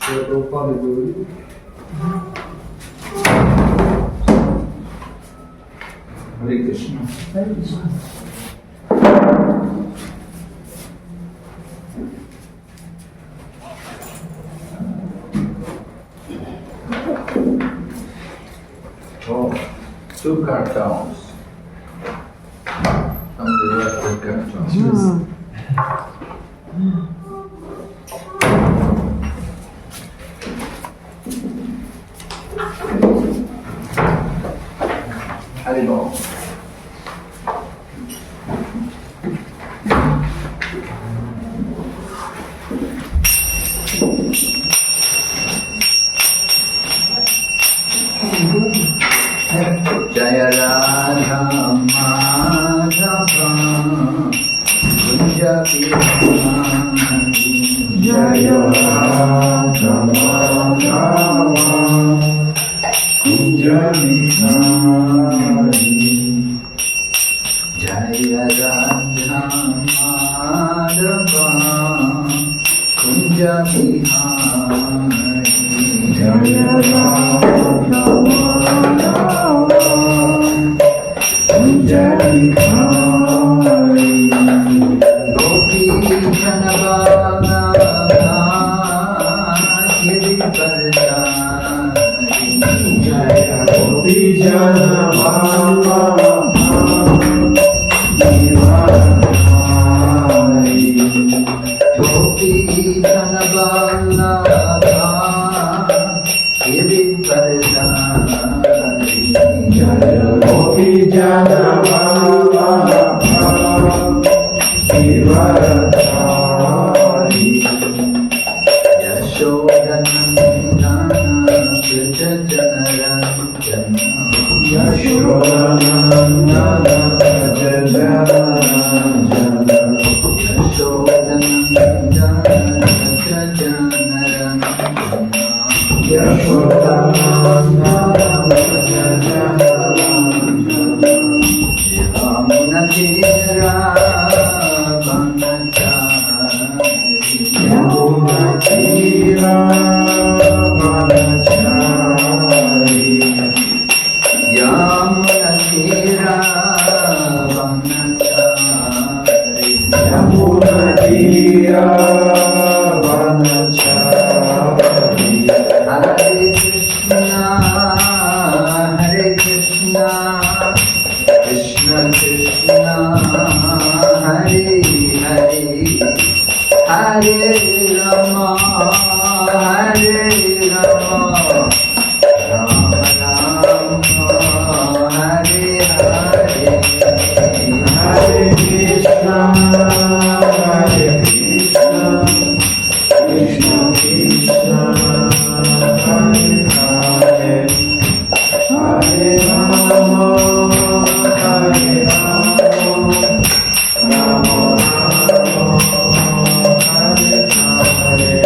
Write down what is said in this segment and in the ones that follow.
Hare Krishna. Hare Krishna. Oh, 2 cartons from the rest of cartons. Haribol. Jaya Radha Madhava Kunja Bihari Jaya Radha Madhava Kunja Bihari Jaya Radha Madhava Kunja Bihari Jaya Radha Kunja Bihari Gopi Janabala Giri Jaya Gopi Janabala Gopi Janabala Giri Jaya Gopi Janabala Giridhari Yashodanandana Prajajanarajana Yashodanandana Prajajanarajana Yashodanandana Prajajanarajana Yashodanandana Prajajanarajana Yamunatira Vanachari Yamunatira Vanachari Yamunatira Vanachari Yamunatira Vanachari Hare Krishna Krishna Krishna Hare Hare Hare Rama Hare Rama Rama Rama Hare Hare Hare Krishna Hare Krishna Krishna Krishna Hare Hare Hare Rama Hare Rama Hare Hare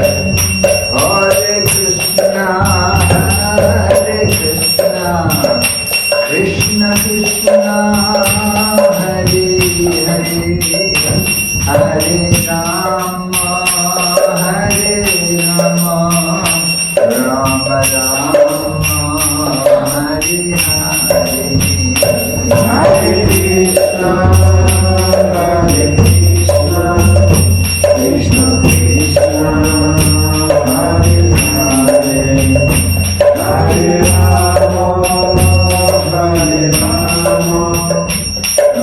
Hare Krishna Krishna Krishna Hare Hare Hare Rama Hare Rama Rama Rama Hare Hare Hare Krishna Krishna Krishna Hare Hare Hare Rama Hare Rama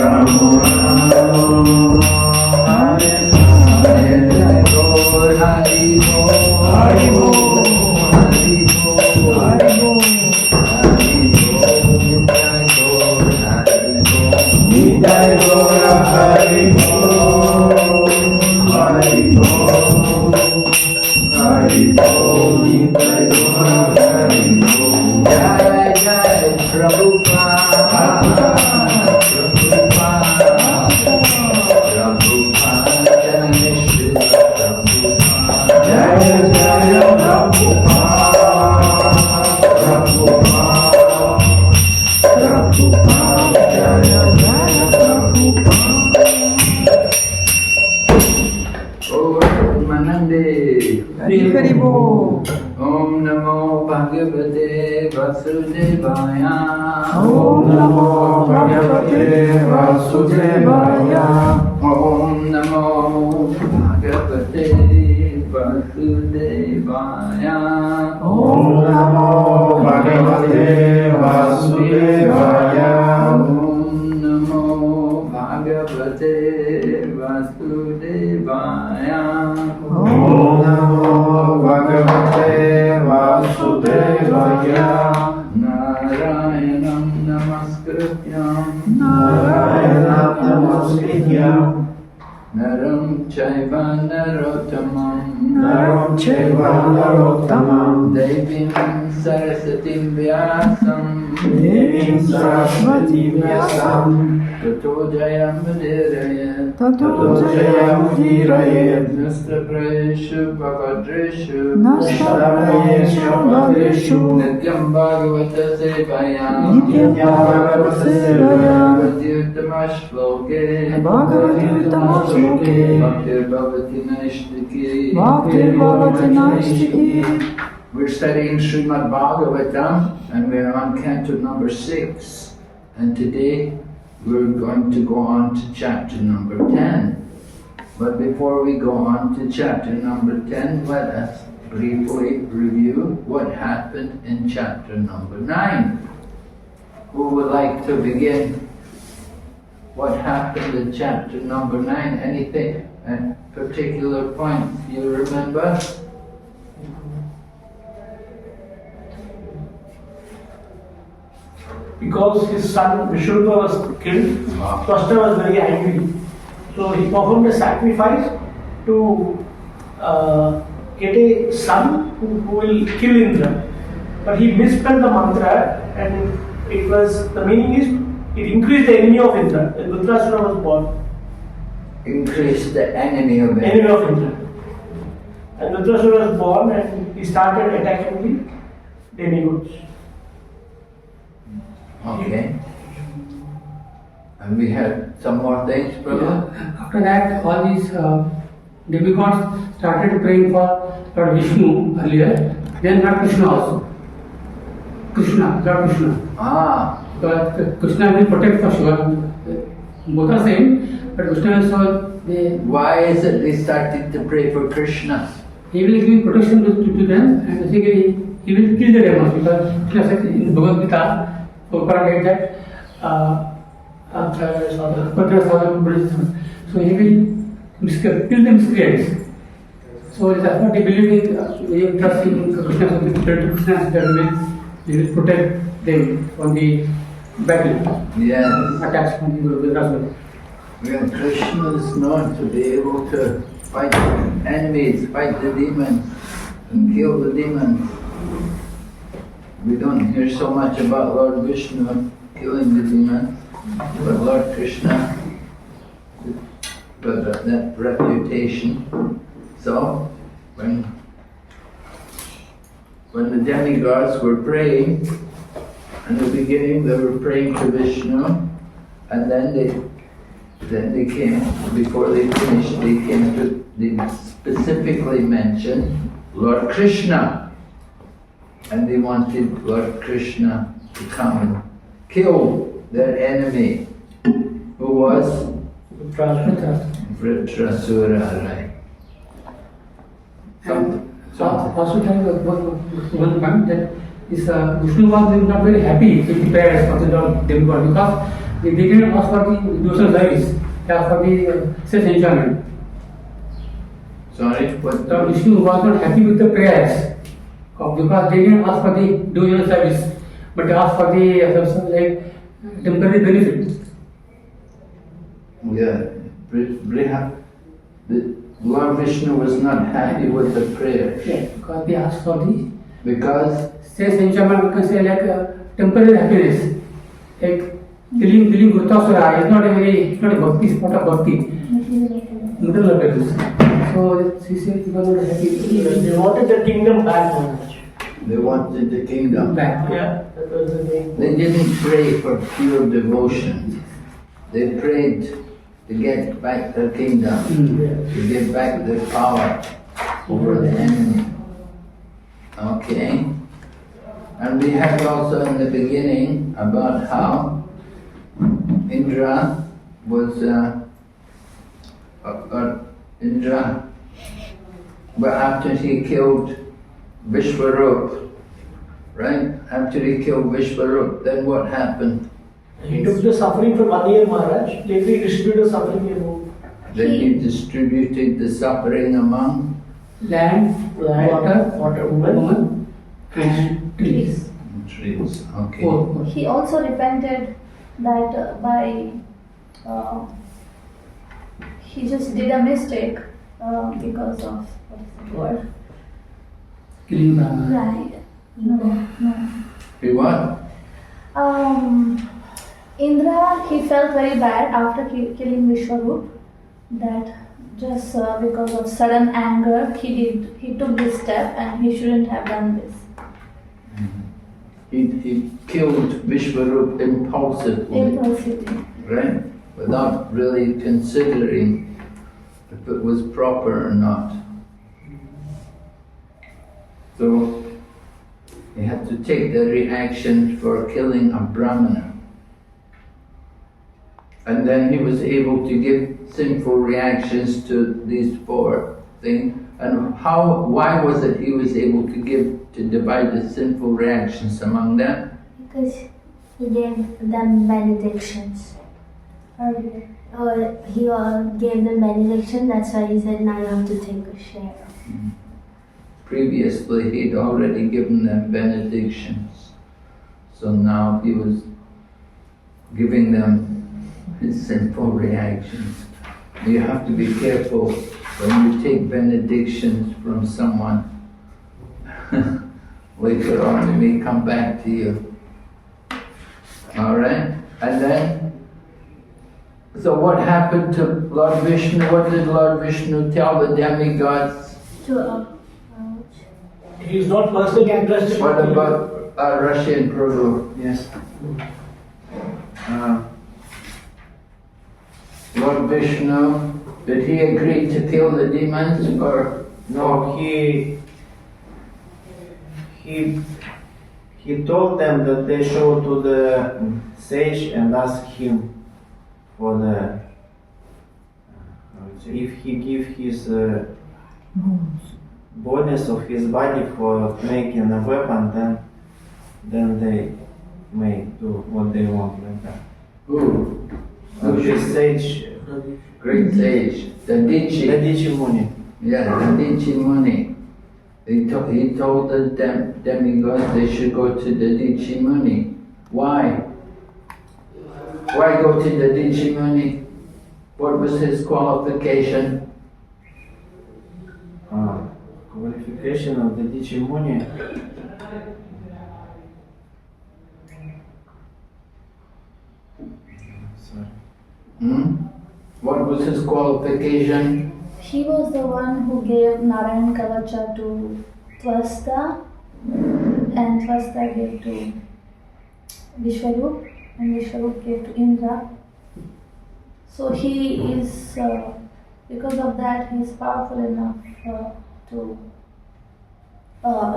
Rama Rama Hare Hare Hari Bol Hari Bol Hari Bol Hari Bol Nitya Gora Hari Bol Hari Bol Hari Bol Nitya Gora Hari Bol Jai Jai Prabhupada Prabhupada Prabhupada Jai Jai Prabhupada Prabhupada Prabhupada Jai Jai Prabhupada Oh Manande Hari Hari Bol Om Namo Bhagavate Vasudevaya. Om Namo Bhagavate Vasudevaya. Om Namo Bhagavate Vasudevaya. Om Namo Bhagavate Vasudevaya. Om Namo Bhagavate Vasudevaya. Om Namo Bhagavate Vasudevaya. Narayanam Namaskrityam Narayanam Namaskrityam Naram Chaiva Narottamam Naram Chaiva Narottamam Devim Sarasatim Vyasam Devim Saraswati Vyasam Tato Jayam Udirayat Tato Jayam Udirayat Nastaprayeshu Bhavadreshu Nastaprayeshu Bhavadreshu Nityam Bhagavata Sevayam Nityam Bhagavata Sevayam Bhagavati-uttama-shloke Bhagavati-uttama-shloke Bhaktir-bhavati-naishtiki Bhaktir-bhavati-naishtiki. We're studying Srimad Bhagavatam and we're on Canto number 6. And today we're going to go on to chapter number 10. But before we go on to chapter number 10, let us briefly review what happened in chapter number 9. Who would like to begin? What happened in chapter number 9? Anything, a particular point you remember? Because his son Vishnurupa was killed, Krishna was very angry. So he performed a sacrifice to get a son who will kill Indra. But he misspelled the mantra, and it was, the meaning is, it increased the enemy of Indra. And Vrutrasura was born. Increase the enemy of it. Enemy of Indra. And Vrutrasura was born and he started attacking the demigods. Okay. And we had some more things, brother? After that, all these demigods started praying for Lord Vishnu earlier, then Lord Krishna also. Lord Krishna. Ah, But Krishna will protect for sure. Both are same, but Krishna also, why is it they started to pray for Krishna? he will give protection to them, and basically he will kill the demons, because Krishna said in the Bhagavad Gita, Prabhupada read that, so he will kill the miscreants. So that's what they believe in, we trust in Krishna, so we pray to Krishna, that he will protect them from the battle, Yes. attacks from the Vajrasura. Well, Krishna is known to be able to fight enemies, fight the demons, and kill the demons. We don't hear so much about Lord Vishnu killing the demons, but Lord Krishna got that reputation. So, when the demigods were praying, in the beginning they were praying to Vishnu, and then they came, before they finished, they specifically mentioned Lord Krishna. And they wanted Lord Krishna to come and kill their enemy, who was Vritrasura, right? Also tell you one point that is Vishnu was not very happy with the prayers of the demigod, because they didn't ask for the devotional service, they asked for the self enjoyment. Sorry, what? Lord Vishnu was not happy with the prayers, because they didn't ask for the devotional service, but they asked for the like temporary benefit. Yeah, the Lord Vishnu was not happy with the prayers. Yeah, because they asked for the Because self enjoyment, we can say like temporary happiness, like killing Vrutrasura is not a bhakti, spot of bhakti, middle levels. So she said he was not happy. They wanted the kingdom back, Maharaj. they wanted the kingdom. Back. Yeah, that was the thing. They didn't pray for pure devotion. They prayed to get back their kingdom, to get back their power over the enemy. Okay. And we heard also in the beginning about how Indra was Indra, but after he killed Vishwarup, right? After he killed Vishwarup, then what happened? He took the suffering from Adiyar Maharaj, later he distributed the suffering among Then he distributed the suffering among Land, water, woman, and trees. trees. Okay. Four. He also repented that he just did a mistake because of what's the word? Killing Right. No. He what? Indra, he felt very bad after killing Vishwarup, that just because of sudden anger he took this step and he shouldn't have done this. He killed Vishwarup impulsively, right? Without really considering if it was proper or not. So he had to take the reaction for killing a Brahmana. And then he was able to give sinful reactions to these four things. And why was it he was able to divide the sinful reactions among them? Because he gave them benedictions. Or he gave them benediction, that's why he said, now you have to take a share. Previously he'd already given them benedictions. So now he was giving them his sinful reactions. You have to be careful when you take benedictions from someone. Later on it may come back to you. Alright? And then, so what happened to Lord Vishnu? What did Lord Vishnu tell the demigods? He is not personally interested. What about Russian Prabhu? Yes. Lord Vishnu, did he agree to kill the demons or No, he told them that they show to the sage and ask him for the if he give his bonus of his body for making a weapon, then they may do what they want like that. who? This sage, Great sage, the Dichi. Dichi Muni. Yeah, the Dichi Muni. He told the demigods they should go to the Dichi Muni. Why? Why go to the Dichi Muni? What was his qualification? Qualification of the Dichi Muni. What was his qualification? He was the one who gave Narayan Kavacha to Twasta, and Twasta gave to Vishwarup, and Vishwarup gave to Indra. So he is, because of that, he is powerful enough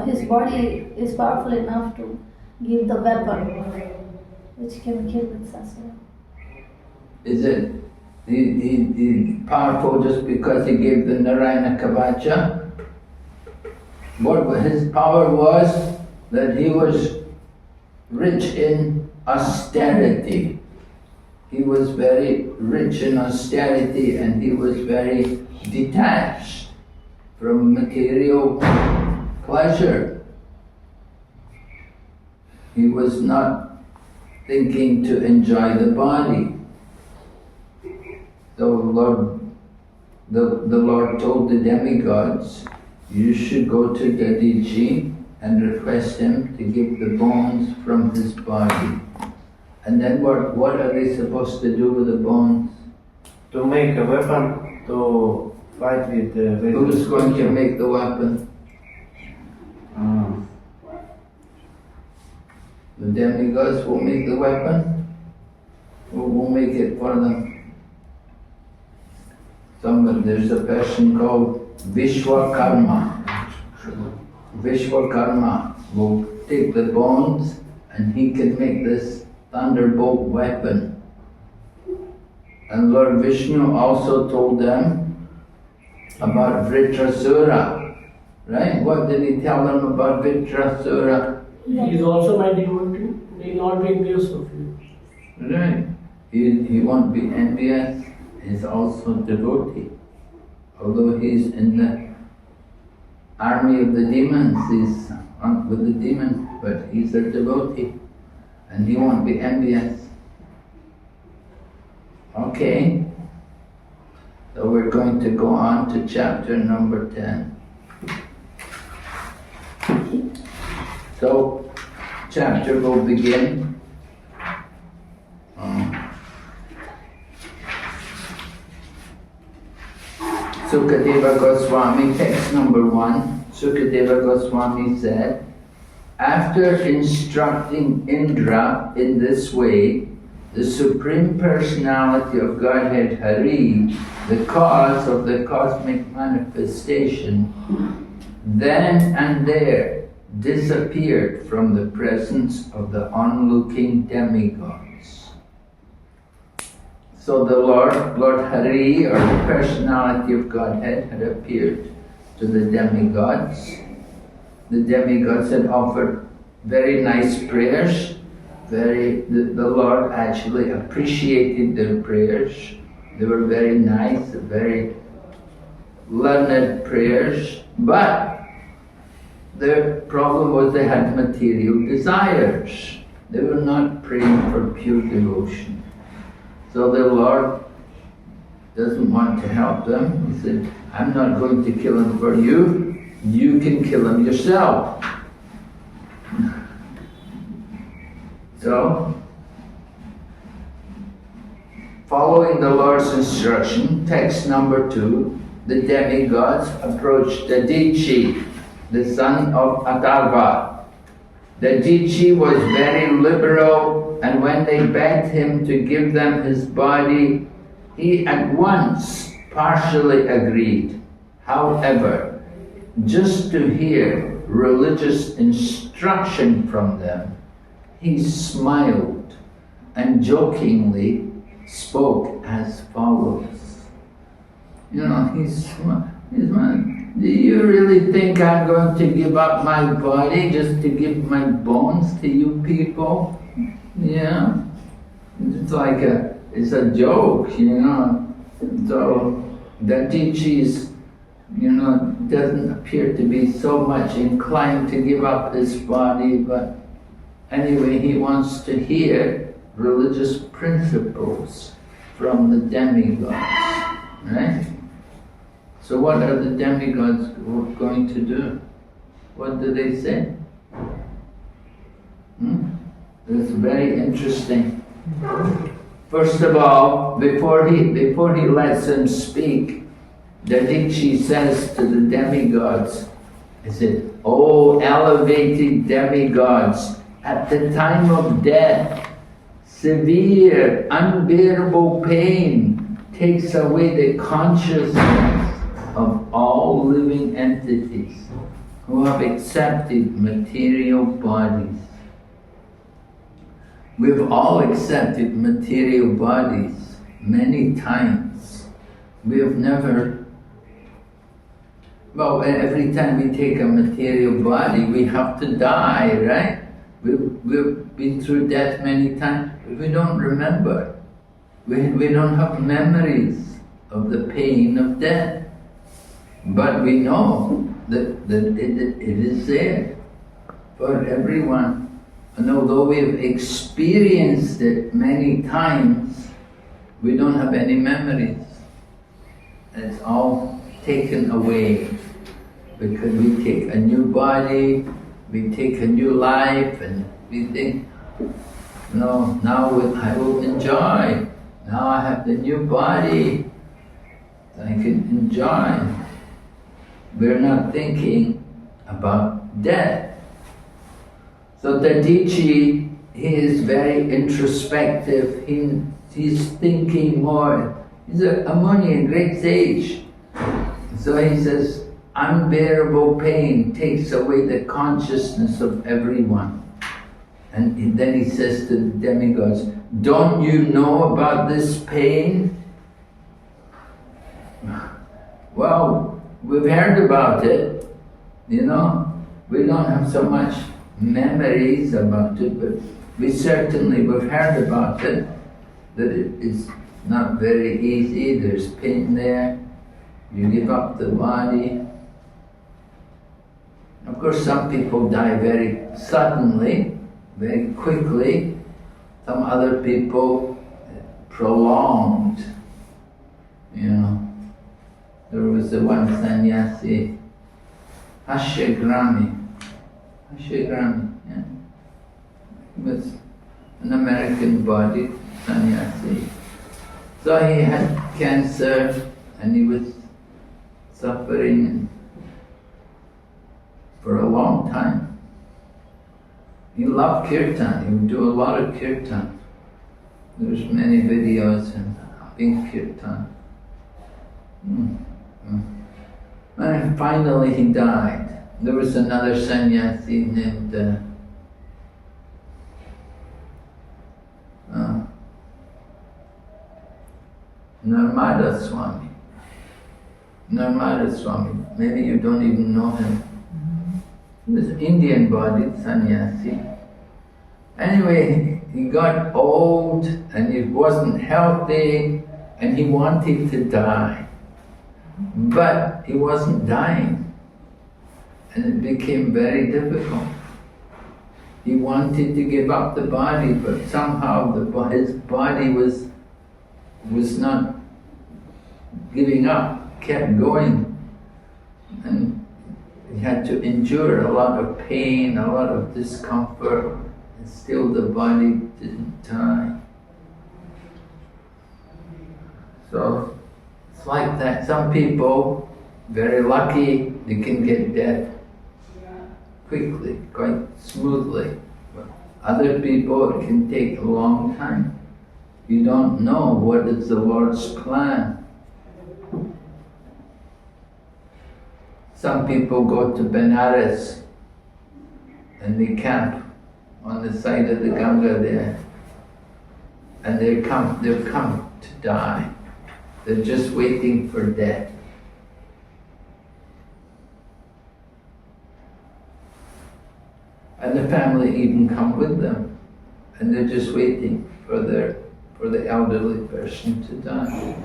his body is powerful enough to give the weapon which can kill with Sasura. Is it he powerful just because he gave the Narayana Kavacha? What his power was that he was rich in austerity. He was very rich in austerity and he was very detached from material pleasure. He was not thinking to enjoy the body. So the Lord told the demigods, you should go to Dadichi and request him to give the bones from his body. And then what are they supposed to do with the bones? To make a weapon to fight with the Who's going to make the weapon? The demigods will make the weapon? Who will make it for them? There's a person called Vishwakarma. Vishwakarma will take the bones and he can make this thunderbolt weapon. And Lord Vishnu also told them about Vritrasura, right? What did he tell them about Vritrasura? He is also my devotee. He will not be envious of you. Right. He won't be envious. He's also devotee. Although he's in the army of the demons, he's with the demons, but he's a devotee. And he won't be envious. Okay. So we're going to go on to chapter number 10. So, chapter will begin. Sukadeva Goswami, text number 1. Sukadeva Goswami said, after instructing Indra in this way, the Supreme Personality of Godhead Hari, the cause of the cosmic manifestation, then and there disappeared from the presence of the onlooking demigods. So the Lord Hari, or the Personality of Godhead, had appeared to the demigods. The demigods had offered very nice prayers. The Lord actually appreciated their prayers. They were very nice, very learned prayers, but their problem was they had material desires. They were not praying for pure devotion. So the Lord doesn't want to help them. He said, I'm not going to kill him for you. You can kill him yourself. So, following the Lord's instruction, text number 2, the demigods approached Dadichi, the son of Atarva. Dadichi was very liberal, and when they begged him to give them his body, he at once partially agreed. However, just to hear religious instruction from them, he smiled and jokingly spoke as follows. You know, he smiled. Do you really think I'm going to give up my body just to give my bones to you people? Yeah. It's like it's a joke, you know. So Dadichi's, doesn't appear to be so much inclined to give up his body, but anyway, he wants to hear religious principles from the demigods, right? So what are the demigods going to do? What do they say? It's very interesting. First of all, before he lets them speak, Dadichi says to the demigods, he said, "Oh, elevated demigods, at the time of death, severe, unbearable pain takes away the consciousness of all living entities who have accepted material bodies." We've all accepted material bodies many times. We have never, every time we take a material body, we have to die, right? We've been through death many times, but we don't remember. We don't have memories of the pain of death. But we know that it is there for everyone. And although we have experienced it many times, we don't have any memories. It's all taken away because we take a new body, we take a new life, and we think, now I will enjoy. Now I have the new body, I can enjoy. We're not thinking about death. So Dadichi, he is very introspective. He's thinking more. He's a Muni, a great sage. So he says, unbearable pain takes away the consciousness of everyone. And then he says to the demigods, don't you know about this pain? Well, we've heard about it, you know. We don't have so much memories about it, but we've heard about it, that it is not very easy, there's pain there, you give up the body. Of course, some people die very suddenly, very quickly. Some other people, prolonged, you know. There was the one sannyasi, Hashagrami, yeah. He was an American body sannyasi. So he had cancer and he was suffering for a long time. He loved kirtan, he would do a lot of kirtan. There's many videos in kirtan. And finally he died. There was another sannyasi named Narmada Swami. Maybe you don't even know him. He was Indian-bodied sannyasi. Anyway, he got old and he wasn't healthy and he wanted to die. But he wasn't dying. And it became very difficult. He wanted to give up the body, but somehow his body was not giving up, kept going. And he had to endure a lot of pain, a lot of discomfort, and still the body didn't die. So it's like that. Some people, very lucky, they can get death quickly, quite smoothly. But other people, it can take a long time. You don't know what is the Lord's plan. Some people go to Benares and they camp on the side of the Ganga there, and they've come to die. They're just waiting for death. And the family even come with them, and they're just waiting for the elderly person to die.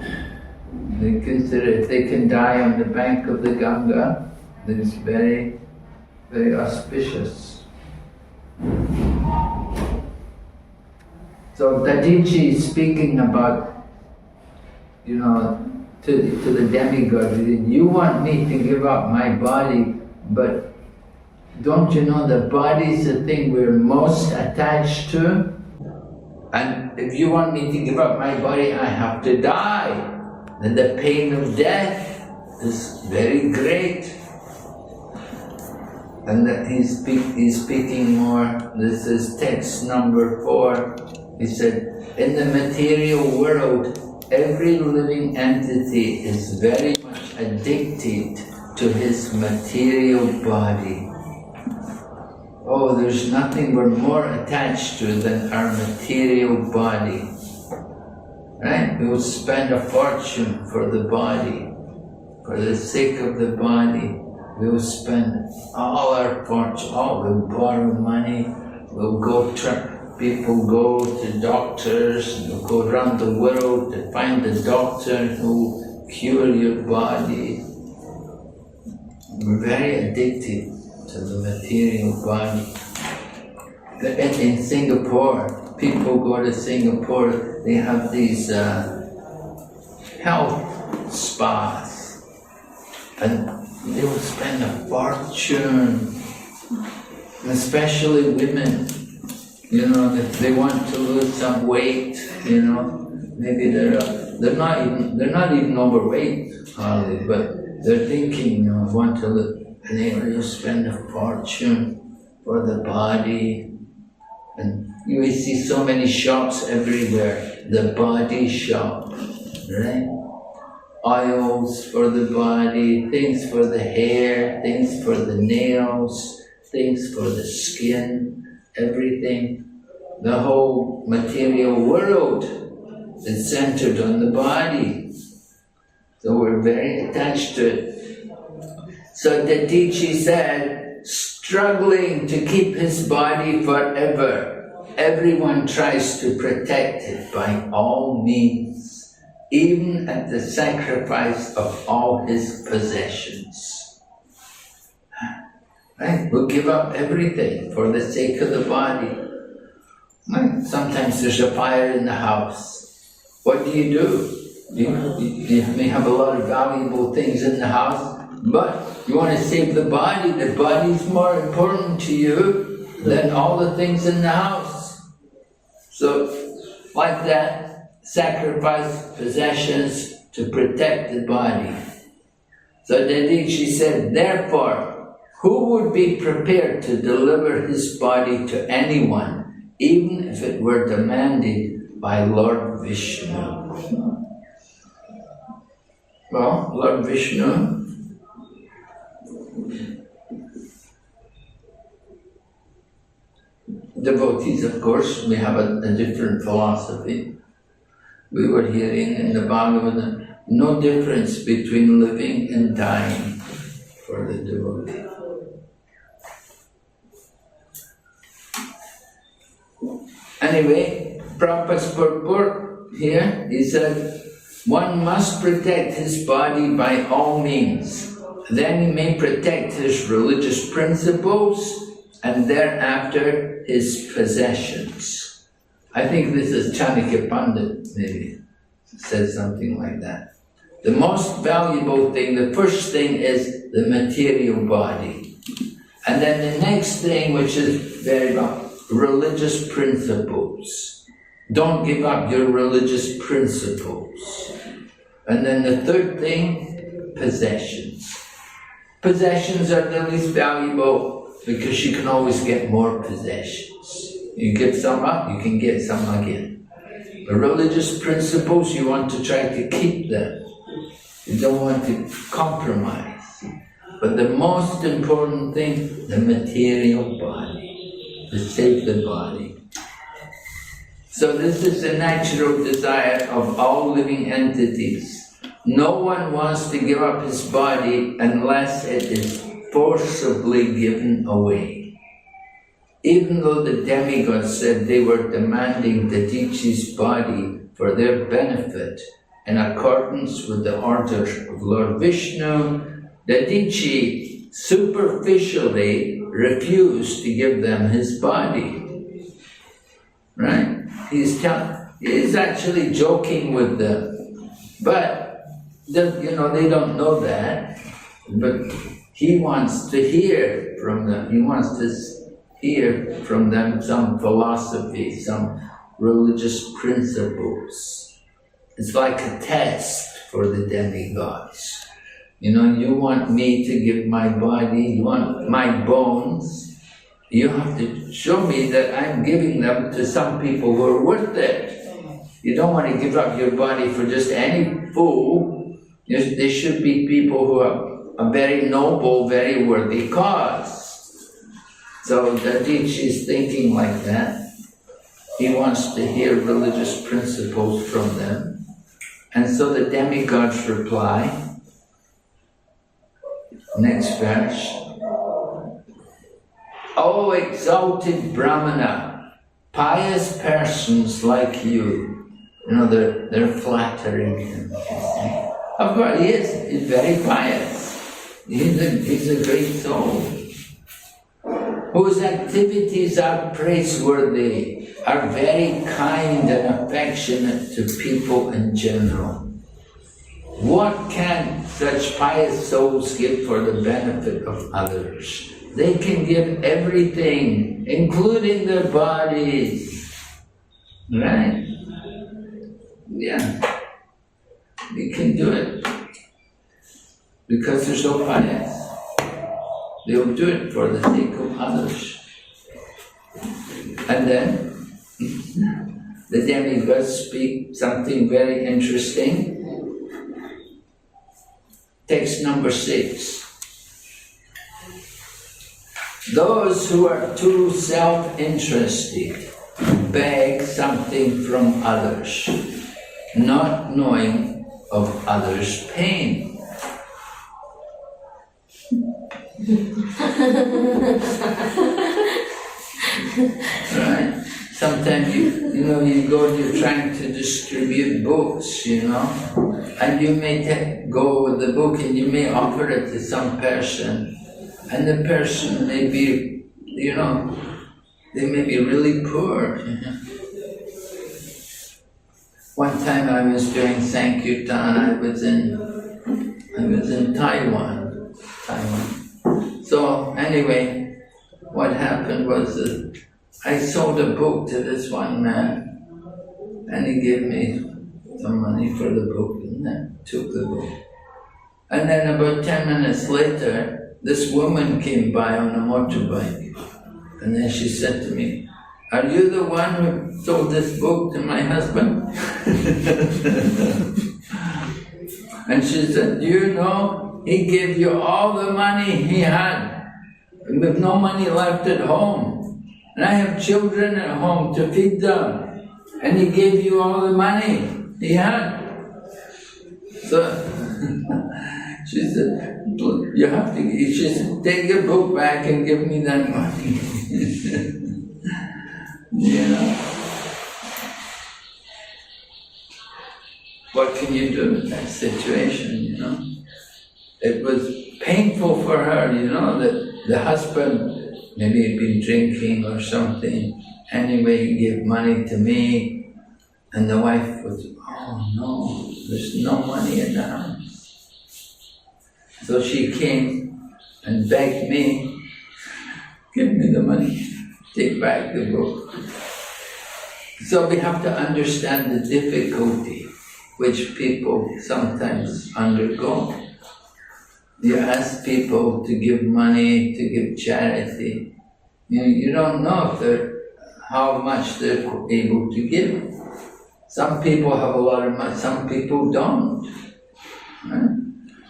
They consider if they can die on the bank of the Ganga, then it's very, very auspicious. So Dadiji is speaking about, you know, to the demigod, you want me to give up my body, but don't you know the body is the thing we're most attached to? And if you want me to give up my body, I have to die. Then the pain of death is very great. And he's speaking more. This is text number 4. He said, in the material world, every living entity is very much addicted to his material body. Oh, there's nothing we're more attached to than our material body. Right? We will spend a fortune for the body. For the sake of the body, we will spend all our fortune. We'll borrow money, we'll go people go to doctors, we'll go around the world to find a doctor who will cure your body. We're very addicted to the material body. In Singapore, people go to Singapore, they have these health spas, and they will spend a fortune, especially women. You know, if they want to lose some weight, you know, maybe they're not even overweight, but they're thinking, you know, want to lose. And they will spend a fortune for the body. And you will see so many shops everywhere, the body shop, right? oils for the body, things for the hair, things for the nails, things for the skin, everything. The whole material world is centered on the body. So we're very attached to it. So Dadichi said, struggling to keep his body forever, everyone tries to protect it by all means, even at the sacrifice of all his possessions. Right? We'll give up everything for the sake of the body. Right? Sometimes there's a fire in the house. What do? You may have a lot of valuable things in the house, but you want to save the body. The body's more important to you than all the things in the house. So, like that, sacrifice possessions to protect the body. So Dadichi said, therefore, who would be prepared to deliver his body to anyone, even if it were demanded by Lord Vishnu? Well, Lord Vishnu devotees, of course, we have a different philosophy. We were hearing in the Bhagavatam, no difference between living and dying for the devotee. Anyway, Prabhupada's purport here, he said, one must protect his body by all means. Then he may protect his religious principles and thereafter his possessions. I think this is Chanakya Pandit, maybe, says something like that. The most valuable thing, the first thing is the material body. And then the next thing, which is very important, religious principles. Don't give up your religious principles. And then the third thing, possessions. Possessions are the least valuable because you can always get more possessions. You give some up, you can get some again. But religious principles, you want to try to keep them. You don't want to compromise. But the most important thing, the material body, to save the body. So this is the natural desire of all living entities. No one wants to give up his body unless it is forcibly given away. Even though the demigods said they were demanding Dadichi's body for their benefit, in accordance with the order of Lord Vishnu, Dadichi superficially refused to give them his body. Right? He's actually joking with them. But, they don't know that. But he wants to hear from them. He wants to hear from them some philosophy, some religious principles. It's like a test for the demigods. You want me to give my body, you want my bones, you have to show me that I'm giving them to some people who are worth it. You don't want to give up your body for just any fool. There should be people who are a very noble, very worthy cause. So Dadichi is thinking like that. He wants to hear religious principles from them. And so the demigods reply, next verse, O exalted Brahmana, pious persons like you, they're flattering him. Of course, he's very pious. He's a great soul, whose activities are praiseworthy, are very kind and affectionate to people in general. What can such pious souls give for the benefit of others? They can give everything, including their bodies. Right? Yeah. They can do it. Because they're so pious. They'll do it for the sake of others. And then, the demigods speak something very interesting. text number 6. Those who are too self-interested beg something from others, not knowing of others' pain. Right? Sometimes you go, you're trying to distribute books, and you may go with the book and you may offer it to some person, and the person may be, they may be really poor. One time I was doing Sankirtan, I was in Taiwan. So anyway, what happened was that I sold a book to this one man, and he gave me some money for the book, and I took the book. And then about 10 minutes later, this woman came by on a motorbike, and then she said to me, "Are you the one who sold this book to my husband?" And she said, "Do you know, he gave you all the money he had, with no money left at home. And I have children at home to feed them, and he gave you all the money he had." So she said, she said, "Take your book back and give me that money." What can you do in that situation, It was painful for her, that the husband maybe had been drinking or something. Anyway, he gave money to me, and the wife was, "Oh no, there's no money in the house." So she came and begged me, "Give me the money, take back the book." So we have to understand the difficulty which people sometimes undergo. You ask people to give money, to give charity. You don't know how much they're able to give. Some people have a lot of money, some people don't. Right?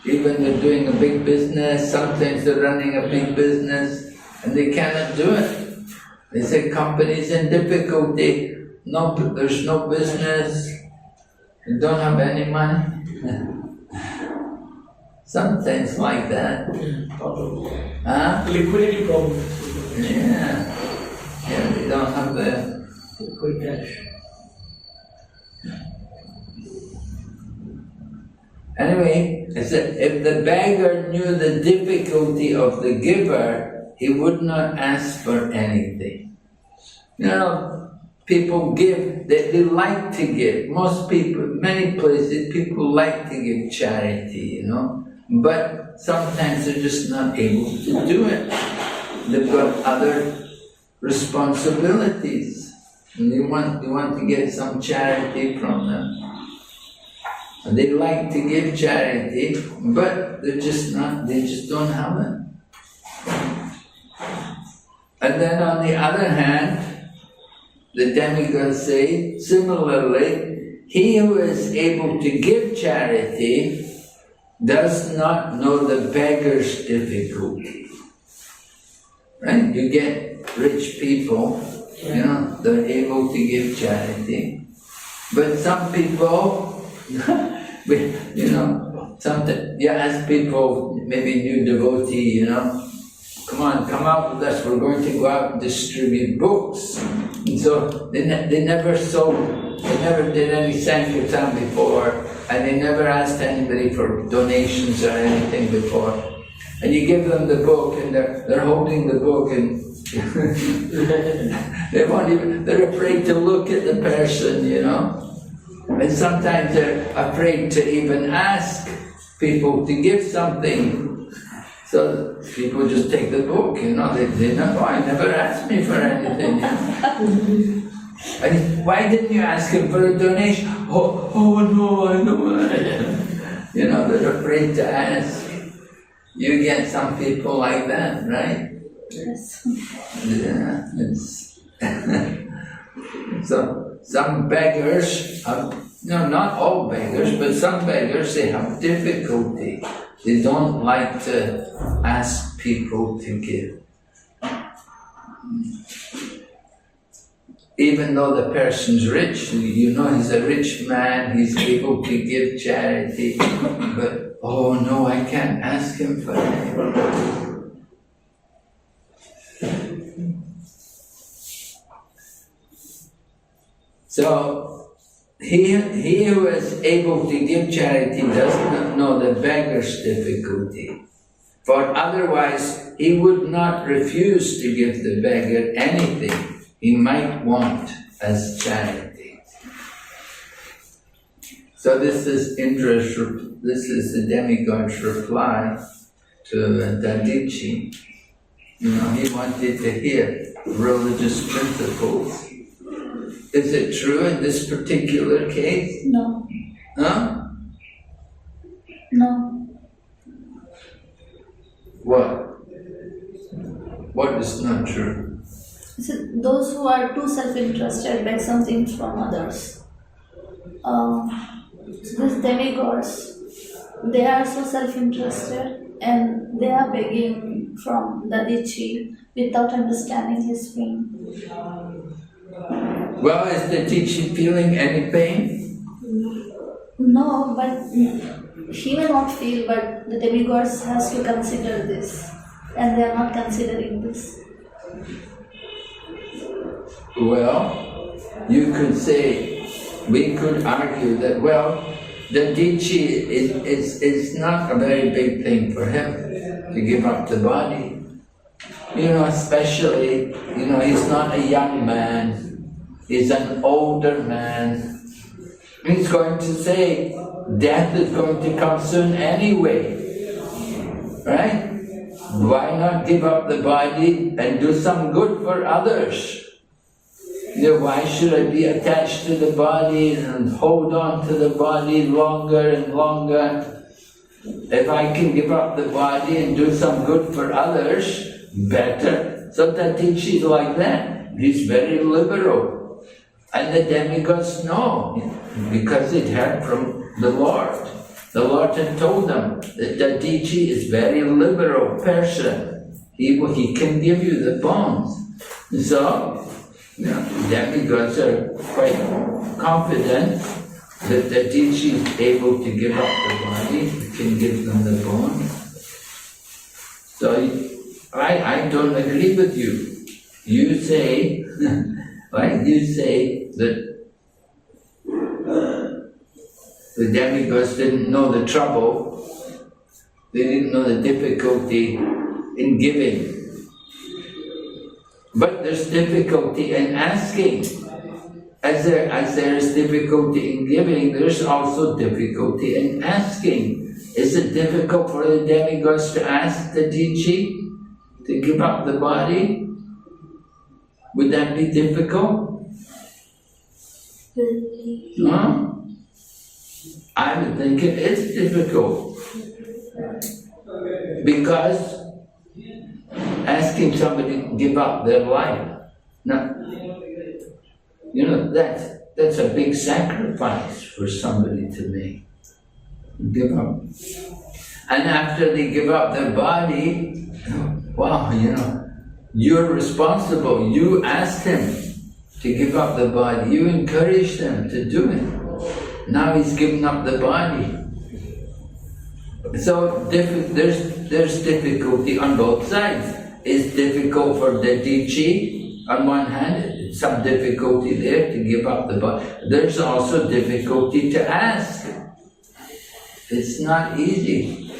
Even they're doing a big business, sometimes they're running a big business and they cannot do it. They say company's in difficulty, there's no business, you don't have any money. Sometimes like that. Liquidity problem. Yeah, they don't have the quick cash. Anyway, if the beggar knew the difficulty of the giver, he would not ask for anything. People give, they like to give. Most people, many places, people like to give charity, but sometimes they're just not able to do it. They've got other responsibilities, and you want to get some charity from them. And they like to give charity, but they just don't have it. And then on the other hand, the demigods say, similarly, he who is able to give charity does not know the beggar's difficulty. Right? You get rich people, they're able to give charity. But some people, sometimes you ask people, maybe new devotee, come on, come out with us, we're going to go out and distribute books. And so they never did any Sankirtan before, and they never asked anybody for donations or anything before. And you give them the book, and they're holding the book, and they're afraid to look at the person, And sometimes they're afraid to even ask people to give something. So people just take the book, they know, I never asked me for anything. And why didn't you ask him for a donation? Oh no, I don't. They're afraid to ask. You get some people like that, right? Yes. Yeah, so some beggars, not all beggars, but some beggars, they have difficulty They don't like to ask people to give. Even though the person's rich, you know he's a rich man, he's able to give charity, but oh no, I can't ask him for anything. So, he who is able to give charity does not know the beggar's difficulty. For otherwise, he would not refuse to give the beggar anything he might want as charity. So this is the demigod's reply to Dadichi. You know, he wanted to hear religious principles. Is it true in this particular case? No. Huh? No. What? What is not true? So those who are too self-interested beg something from others. These demigods, they are so self-interested and they are begging from Dadichi without understanding his pain. Well, is Dadichi feeling any pain? No, but he may not feel, but the demigods has to consider this, and they are not considering this. Well, you could say, we could argue that, well, Dadichi is not a very big thing for him to give up the body. You know, especially, you know, he's not a young man, he's an older man. He's going to say, death is going to come soon anyway, right? Why not give up the body and do some good for others? You know, why should I be attached to the body and hold on to the body longer and longer? If I can give up the body and do some good for others, better. So Dadichi is like that. He's very liberal. And the demigods know, because they'd heard from the Lord. The Lord had told them that Dadichi is a very liberal person. He can give you the bones. So, demigods are quite confident that Dadichi is able to give up the body, can give them the bones. So, I don't agree with you. You say, right? You say that the demigods didn't know the trouble, they didn't know the difficulty in giving. But there's difficulty in asking. As there is difficulty in giving, there's also difficulty in asking. Is it difficult for the demigods to ask Dadichi to give up the body? Would that be difficult? Huh? I would think it is difficult. Because asking somebody to give up their life, that's a big sacrifice for somebody to make. Give up. And after they give up their body, wow, you're responsible. You asked him to give up the body. You encouraged him to do it. Now he's given up the body. So there's difficulty on both sides. It's difficult for Dadichi on one hand, some difficulty there to give up the body. There's also difficulty to ask. It's not easy.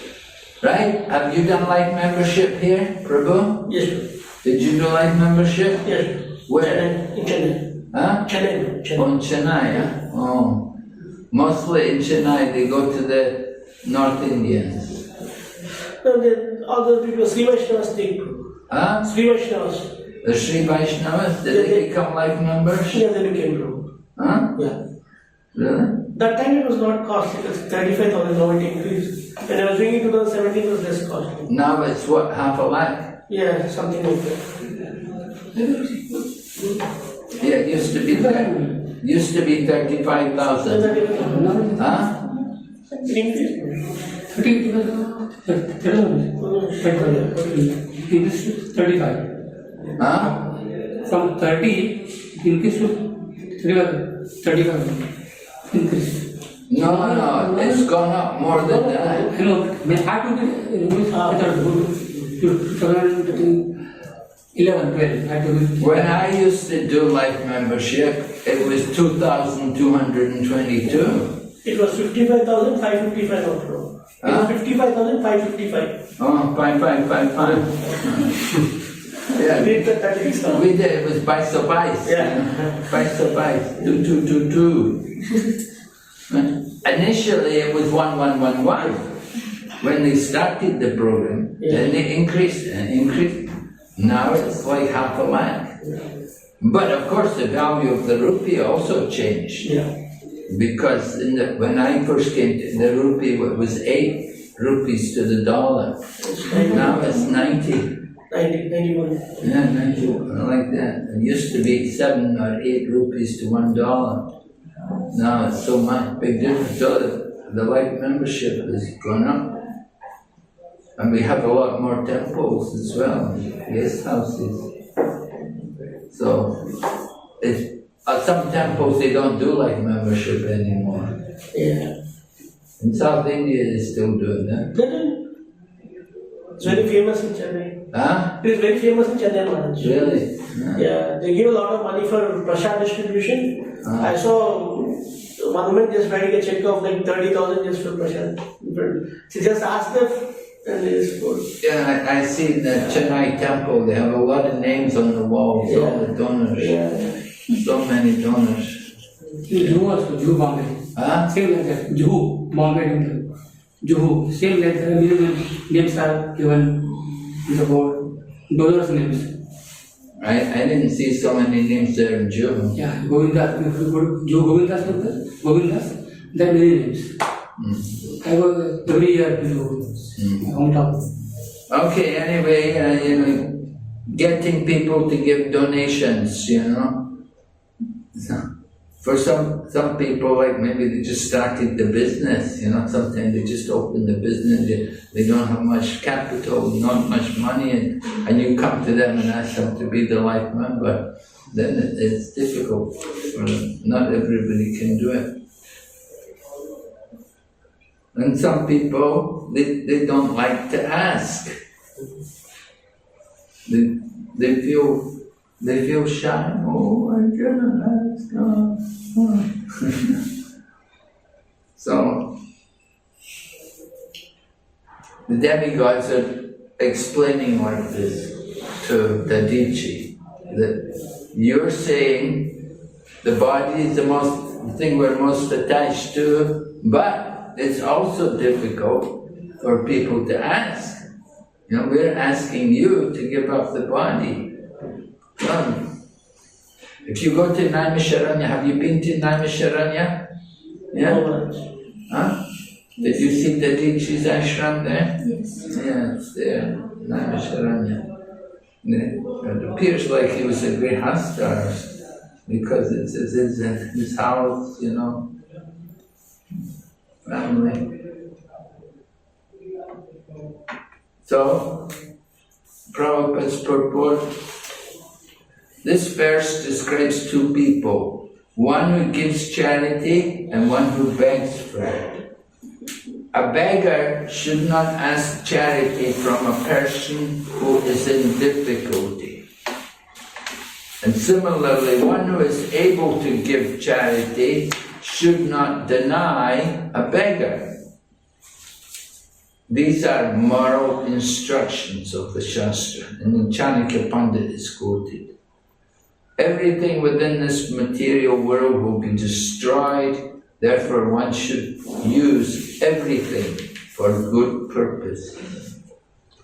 Right? Have you done life membership here, Prabhu? Yes, sir. Did you do life membership? Yes, sir. Where? In Chennai. Huh? Chennai. Oh, in Chennai, huh? Oh. Mostly in Chennai, they go to the North Indians. No, all the people, Sri Vaishnavas take. Huh? Sri Vaishnavas. The Sri Vaishnavas, did they become life members? Yeah, they became Prabhu. Huh? Yeah. Really? That time it was not costly, it was 35,000, now it increased. When I was doing it in 2017, it was less costly. Now it's what, $500,000? Yeah, something like that. Yeah, it used to be 35,000. Huh? It increased. 35. Huh? From 30 increase to 35 increase. No, it's gone up more than that. I know, but I have to be 11, 12. I have to be. When I used to do life membership, it was 2,222. It was 55,555 also. It was 55,555. Oh, 5,555. Yeah, We did the 36,000. we did. It was bice to bice. Yeah. Bice to bice. 2,222. Initially, it was 1,111. When they started the program, then they increased and increased. Now it's like 500,000. But of course, the value of the rupee also changed. Yeah. Because when I first came, the rupee was 8 rupees to the dollar. Now it's 90. 91. Yeah, 90, like that. It used to be 7 or 8 rupees to $1. Now it's so much, big difference. So the life membership has gone up. And we have a lot more temples as well, guest houses. So, some temples they don't do life membership anymore. Yeah. In South India they still do that. It's very famous in Chennai. Huh? It is very famous in Chennai, Maharaj. Really? Yeah, they give a lot of money for prasad distribution. I saw one woman just writing a check of like 30,000 just for prasad. She just asked them and they just go. Yeah, I see in the Chennai temple they have a lot of names on the walls, all the donors. Yeah. So many donors. Juhu also, Juhu Bombay. Huh? Same like that. Juhu, Bombay temple. Juhu, same like that. Names are given in the board. Donors' names. I didn't see so many names there in June. Yeah, Govindas. If you go to Juhu Govindas, there are many names. I go every year to hometown. Okay, anyway, getting people to give donations, So, for some people, like maybe they just started the business, sometimes they just open the business, they don't have much capital, not much money, and you come to them and ask them to be the life member, then it's difficult. Not everybody can do it. And some people, they don't like to ask. They feel shy. Oh, I cannot ask God. So, the demigods are explaining like this to the Dichi, that you're saying the body is the thing we're most attached to, but it's also difficult for people to ask. We're asking you to give up the body. If you go to Naimisharanya, have you been to Naimisharanya? Yeah? Huh? Did you see the Dichi's ashram there? Yes. Yeah, it's there, Naimisharanya. It appears like he was a great hustar because it's his house, family. So, Prabhupada's purport. This verse describes two people, one who gives charity and one who begs for it. A beggar should not ask charity from a person who is in difficulty. And similarly, one who is able to give charity should not deny a beggar. These are moral instructions of the Shastra, and Chanakya Pandit is quoted. Everything within this material world will be destroyed, therefore one should use everything for good purpose.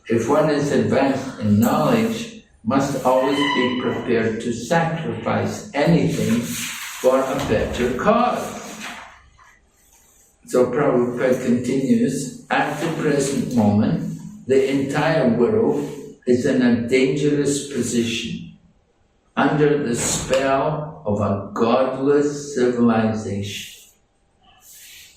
If one is advanced in knowledge, must always be prepared to sacrifice anything for a better cause. So Prabhupada continues, at the present moment, the entire world is in a dangerous position, under the spell of a godless civilization.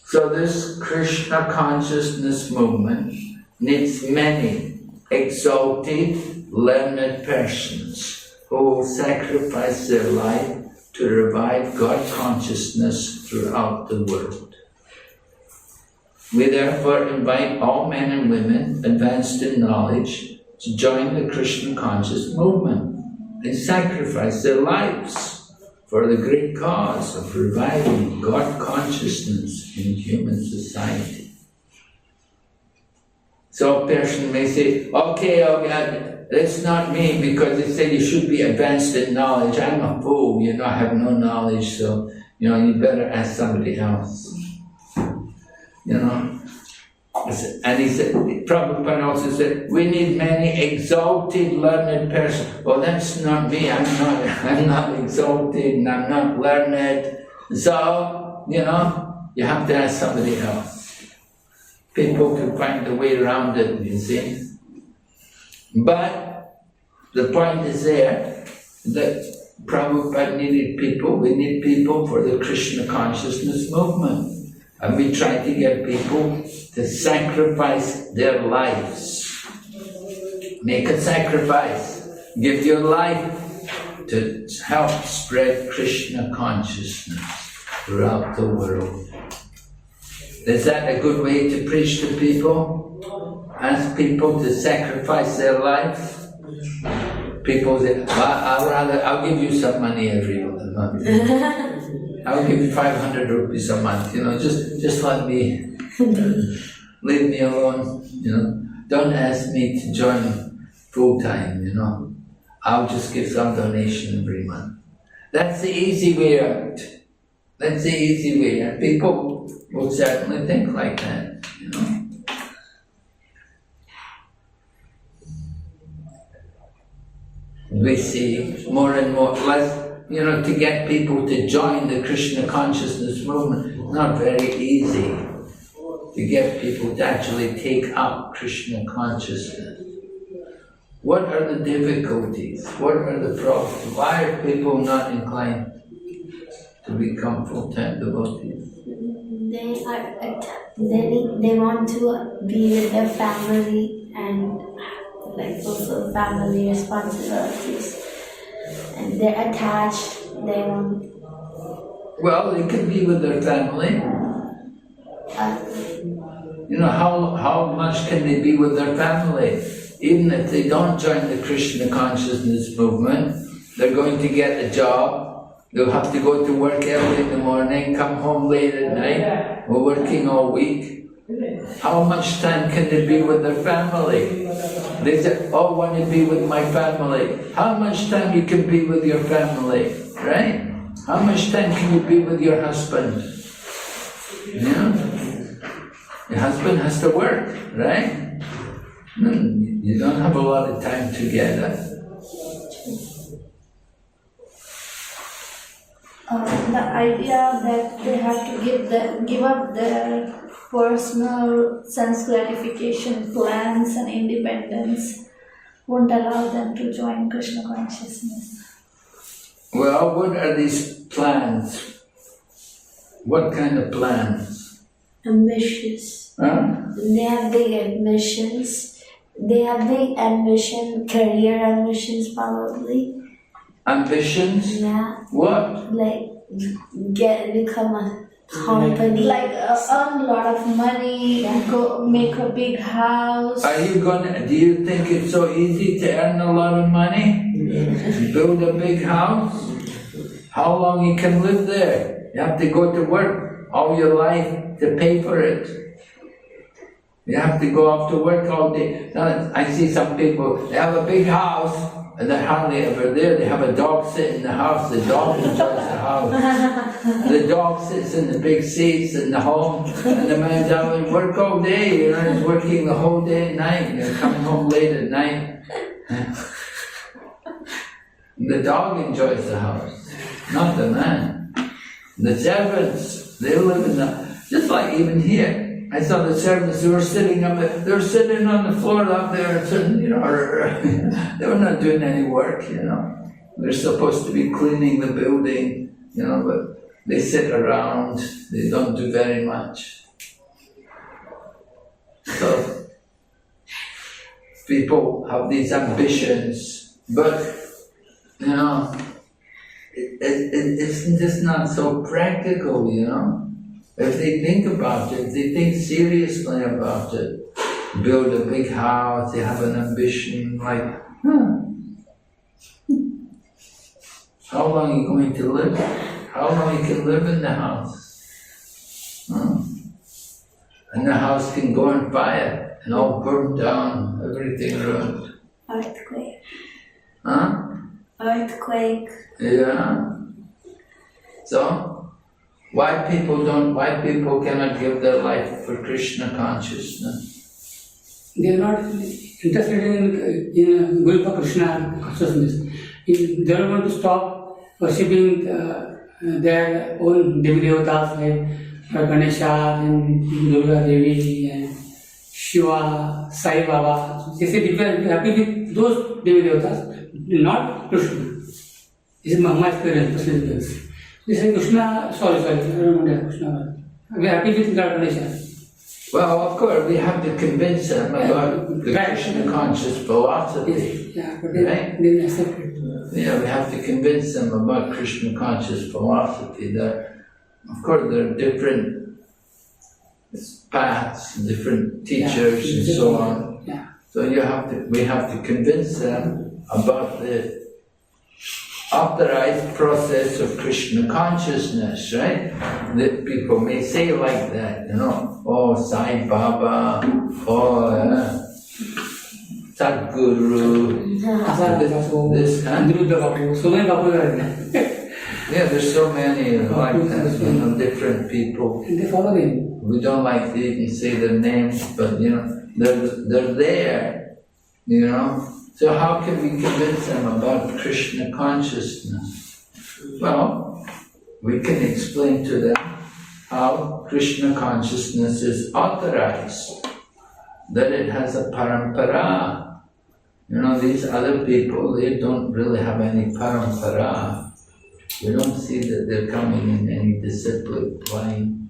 So this Krishna consciousness movement needs many exalted, learned persons who will sacrifice their life to revive God consciousness throughout the world. We therefore invite all men and women advanced in knowledge to join the Krishna conscious movement and sacrifice their lives for the great cause of reviving God consciousness in human society. So a person may say, okay, that's not me, because they say you should be advanced in knowledge. I'm a fool, I have no knowledge, so, you better ask somebody else. And he said, Prabhupada also said, we need many exalted, learned persons. Well, that's not me. I'm not exalted and I'm not learned. So, you have to ask somebody else. People can find a way around it, you see. But the point is there that Prabhupada needed people. We need people for the Krishna consciousness movement. And we try to get people to sacrifice their lives. Make a sacrifice. Give your life to help spread Krishna consciousness throughout the world. Is that a good way to preach to people? Ask people to sacrifice their life? People say, well, I'll give you some money every month. I'll give you 500 rupees a month, just let me, leave me alone, Don't ask me to join full time, I'll just give some donation every month. That's the easy way out. That's the easy way, and people will certainly think like that, We see more and more, less, to get people to join the Krishna consciousness movement, not very easy to get people to actually take up Krishna consciousness. What are the difficulties? What are the problems? Why are people not inclined to become full-time devotees? They want to be with their family and also family responsibilities. And they're attached, they want... Well, they can be with their family. How much can they be with their family? Even if they don't join the Krishna consciousness movement, they're going to get a job. They'll have to go to work early in the morning, come home late at night. We're working all week. How much time can they be with their family? They say, I want to be with my family. How much time you can be with your family, right? How much time can you be with your husband? Your husband has to work, right? You don't have a lot of time together. The idea that they have to give up their personal sense gratification plans and independence won't allow them to join Krishna consciousness. Well, what are these plans? What kind of plans? Ambitious. They have big ambitions. They have big ambition, career ambitions probably. Ambitions? Yeah. What? Become a company. Earn a lot of money, go make a big house. Do you think it's so easy to earn a lot of money? Build a big house? How long you can live there? You have to go to work all your life to pay for it. You have to go off to work all day. Now, I see some people, they have a big house, and they're hardly ever there. They have a dog sit in the house. The dog enjoys the house. The dog sits in the big seats in the home, and the man's out and work all day. He's working the whole day and night. Coming home late at night. The dog enjoys the house, not the man. The servants, they live in just like even here. I saw the servants who were sitting up there. They were sitting on the floor up there, sitting, they were not doing any work, They're supposed to be cleaning the building, but they sit around. They don't do very much. people have these ambitions, but you know, it's just not so practical, you know. If they think about it, if they think seriously about it, build a big house, they have an ambition like, how long are you going to live? How long you can live in the house? And the house can go on fire and all burn down, everything ruined. Earthquake. Huh? Earthquake. Yeah. So, why people cannot give their life for Krishna consciousness? They are not interested in going for Krishna consciousness. They don't want to stop worshipping their own devatas like Ganesha and Durga Devi and Shiva, Sai Baba. They say people are happy with those devatas, not Krishna. This is my experience, personal experience. They say Krishna, sorry, I don't want Krishna. We are happy with Ganesha. Well, of course, we have to convince them about the Krishna conscious philosophy. Yeah, but right? they accept it. Yeah, we have to convince them about Krishna conscious philosophy. Of course, there are different paths, different teachers, and so on. Yeah. So we have to convince them about the authorized process of Krishna consciousness, right? That people may say like that, you know, oh, Sai Baba, oh, Sadguru, this kind. So many Babu are there. Yeah, there's so many like that, you know, different people. And they follow him. We don't like to even say their names, but you know, they're there, you know. So how can we convince them about Krishna consciousness? Well, we can explain to them how Krishna consciousness is authorized, that it has a parampara. You know, these other people, they don't really have any parampara. We don't see that they're coming in any disciplic line.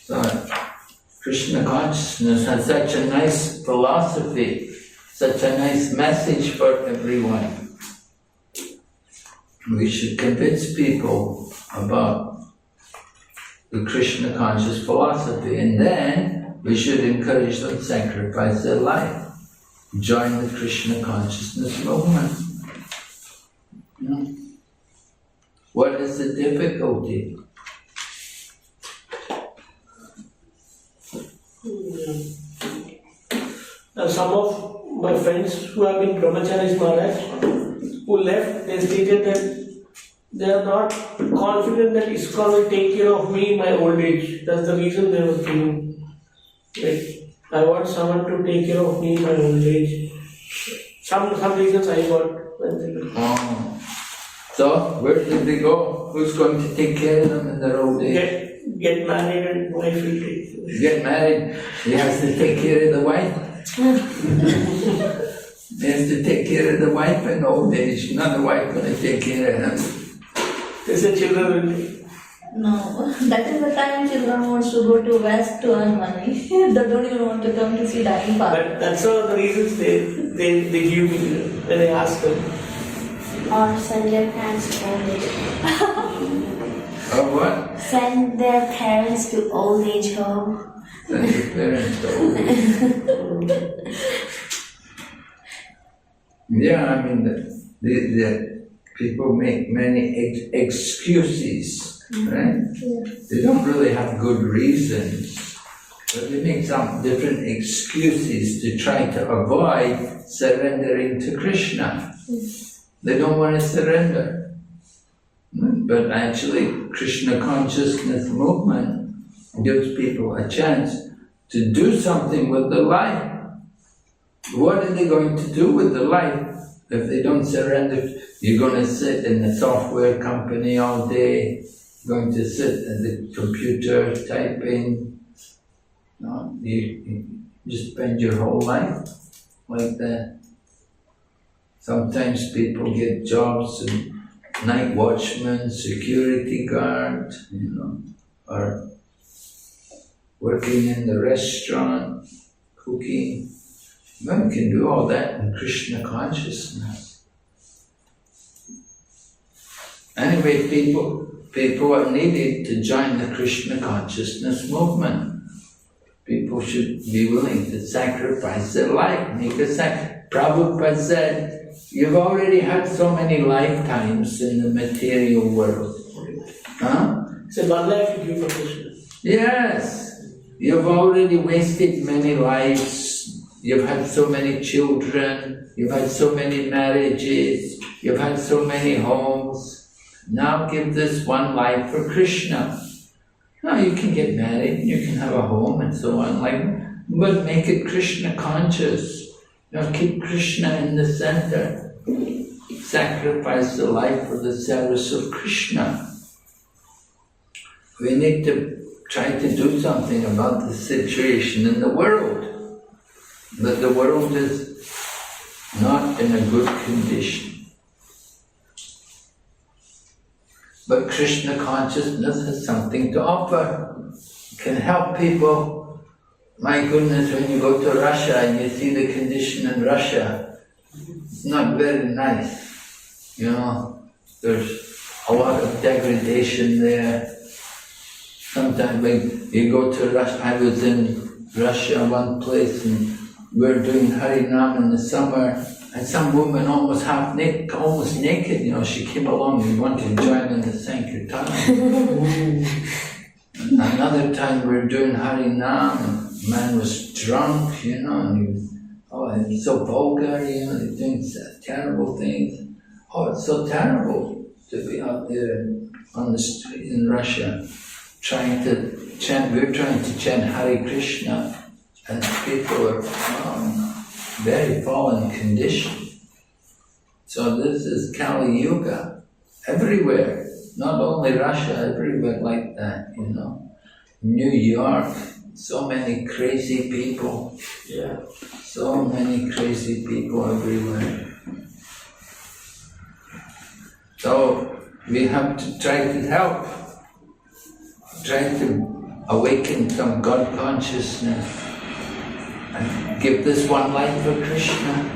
So, Krishna consciousness has such a nice philosophy, such a nice message for everyone. We should convince people about the Krishna conscious philosophy, and then we should encourage them to sacrifice their life. Join the Krishna consciousness movement. You know? What is the difficulty? Some of my friends who have been brahmacharis Maharaj, who left, they stated that they are not confident that ISKCON will take care of me in my old age. That's the reason they were feeling like, I want someone to take care of me in my old age. Some reasons I got. Oh. So, where did they go? Who's going to take care of them in their old age? Get married and wife will take care. Get married, he has to take care of the wife. He has to take care of the wife in old age. Not the wife going to take care of him. They say children will take. No, that is the time children wants to go to West to earn money. They don't even want to come to see dying father. But that's all the reasons they give me when I ask them. Or send their parents to old age. Or what? Send their parents to old age home. Send your parents to old age. Yeah, I mean, the people make many excuses, right? Yeah. They don't really have good reasons, but they make some different excuses to try to avoid surrendering to Krishna. They don't want to surrender. But actually, Krishna consciousness movement gives people a chance to do something with their life. What are they going to do with their life if they don't surrender? You're going to sit in the software company all day, going to sit at the computer typing. No, you spend your whole life like that. Sometimes people get jobs and night watchman, security guard, you know, or working in the restaurant, cooking. One can do all that in Krishna consciousness. Anyway, people are needed to join the Krishna consciousness movement. People should be willing to sacrifice their life, make a sacrifice. Prabhupada said, you've already had so many lifetimes in the material world. Huh? So one life you give for Krishna. Yes, you've already wasted many lives. You've had so many children. You've had so many marriages. You've had so many homes. Now give this one life for Krishna. Now you can get married, you can have a home and so on, but make it Krishna conscious. Keep Krishna in the center. Sacrifice the life for the service of Krishna. We need to try to do something about the situation in the world. That the world is not in a good condition. But Krishna consciousness has something to offer. It can help people. My goodness, when you go to Russia and you see the condition in Russia, it's not very nice. There's a lot of degradation there. Sometimes when you go to Russia, I was in Russia one place and we were doing Harinam in the summer, and some woman almost naked, she came along and wanted to join in the Sankirtan. Another time we were doing Harinam and the man was drunk, and he was so vulgar, he's doing terrible things. Oh, it's so terrible to be out there on the street in Russia trying to chant. We're trying to chant Hare Krishna, and people are very fallen condition. So this is Kali Yuga everywhere, not only Russia, everywhere like that, New York, so many crazy people. Yeah. So many crazy people everywhere. So we have to try to help, try to awaken some God consciousness and give this one life for Krishna.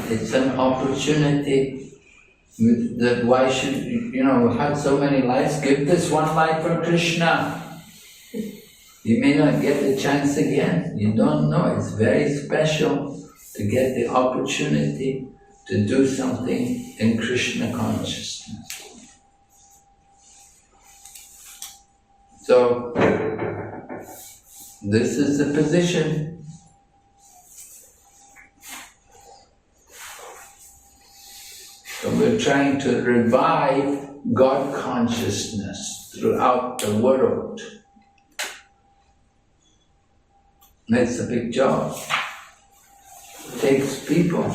It's an opportunity. Why should we have so many lives? Give this one life for Krishna. You may not get the chance again. You don't know. It's very special to get the opportunity to do something in Krishna consciousness. So, this is the position. So we're trying to revive God consciousness throughout the world. That's a big job. It takes people.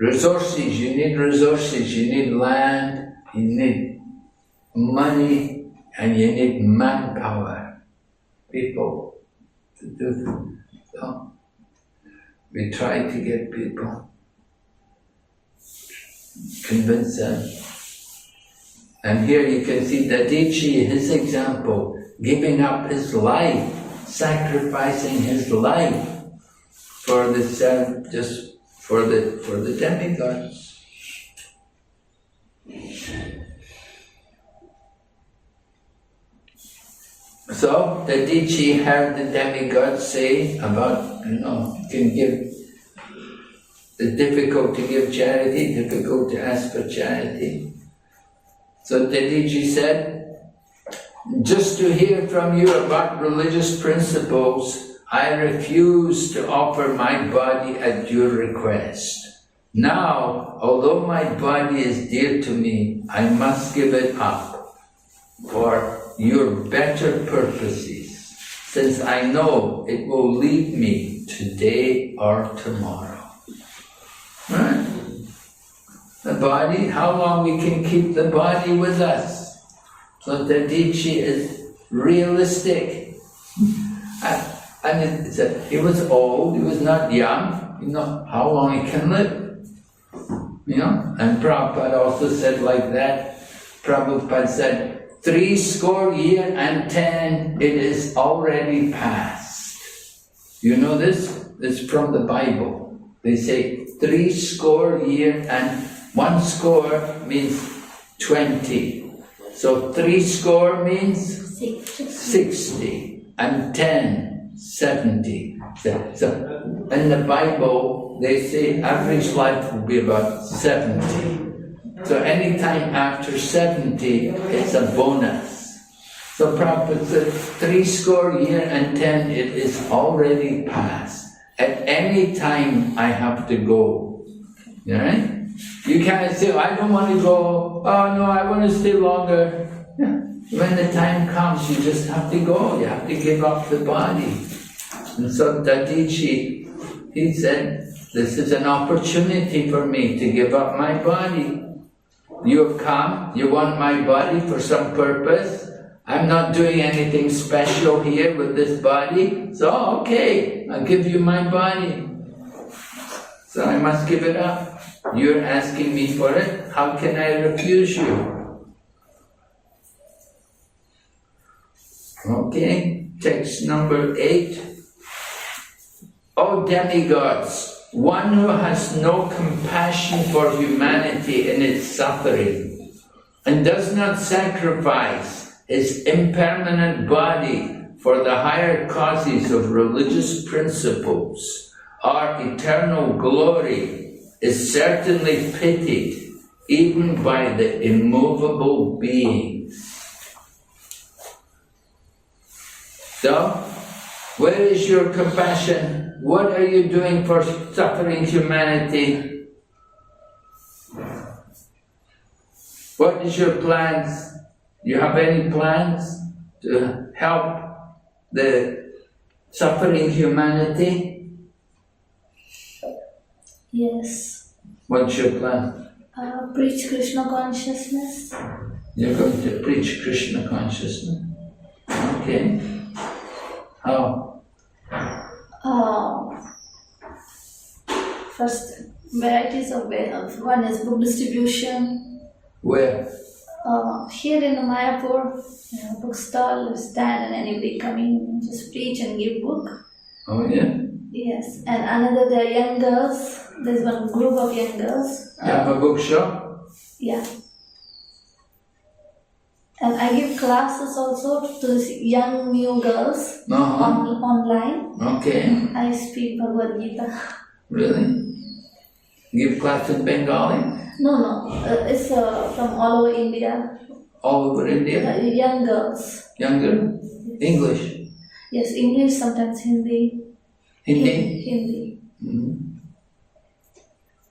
Resources, you need land, you need money, and you need manpower. People to do things. So we try to get people, convince them. And here you can see Dadichi, his example, giving up his life, sacrificing his life for the demigods. So Dadichi heard the demigods say about, you can give, it's difficult to give charity, difficult to ask for charity. So Dadichi said, just to hear from you about religious principles, I refuse to offer my body at your request. Now, although my body is dear to me, I must give it up for your better purposes, since I know it will leave me today or tomorrow. Right? The body, how long we can keep the body with us? So Dadichi is realistic. And he was old, he was not young, how long he can live. And Prabhupada also said like that. Prabhupada said, 70 it is already past. You know this? It's from the Bible. They say 70 and 1 means 20. So 70 means 60 and 10, 70. So in the Bible, they say average life will be about 70. So any time after 70, it's a bonus. So Prabhupada said, 70 it is already past. At any time I have to go. Alright? You can't say, I don't want to go. Oh no, I want to stay longer. Yeah. When the time comes, you just have to go. You have to give up the body. And so Dadichi, he said, this is an opportunity for me to give up my body. You have come, you want my body for some purpose. I'm not doing anything special here with this body. So okay, I'll give you my body. So I must give it up. You're asking me for it. How can I refuse you? Okay, text number 8. O demigods, one who has no compassion for humanity in its suffering and does not sacrifice his impermanent body for the higher causes of religious principles or eternal glory is certainly pitied even by the immovable beings. So, where is your compassion? What are you doing for suffering humanity? What is your plans? Do you have any plans to help the suffering humanity? Yes. What's your plan? Preach Krishna consciousness. You're going to preach Krishna consciousness? Okay. How? First, varieties of ways. One is book distribution. Where? Here in Mayapur, bookstall, stand and anybody coming, just preach and give book. Oh yeah? Yes, and another, there are young girls. There's one group of young girls. You have a bookshop? Yeah. And I give classes also to young new girls online. Okay. I speak Bhagavad Gita. Really? Give class in Bengali? No. It's from all over India. All over India? Young girls. Younger? English? Yes, English, sometimes Hindi. Hindi? Hindi. Mm-hmm.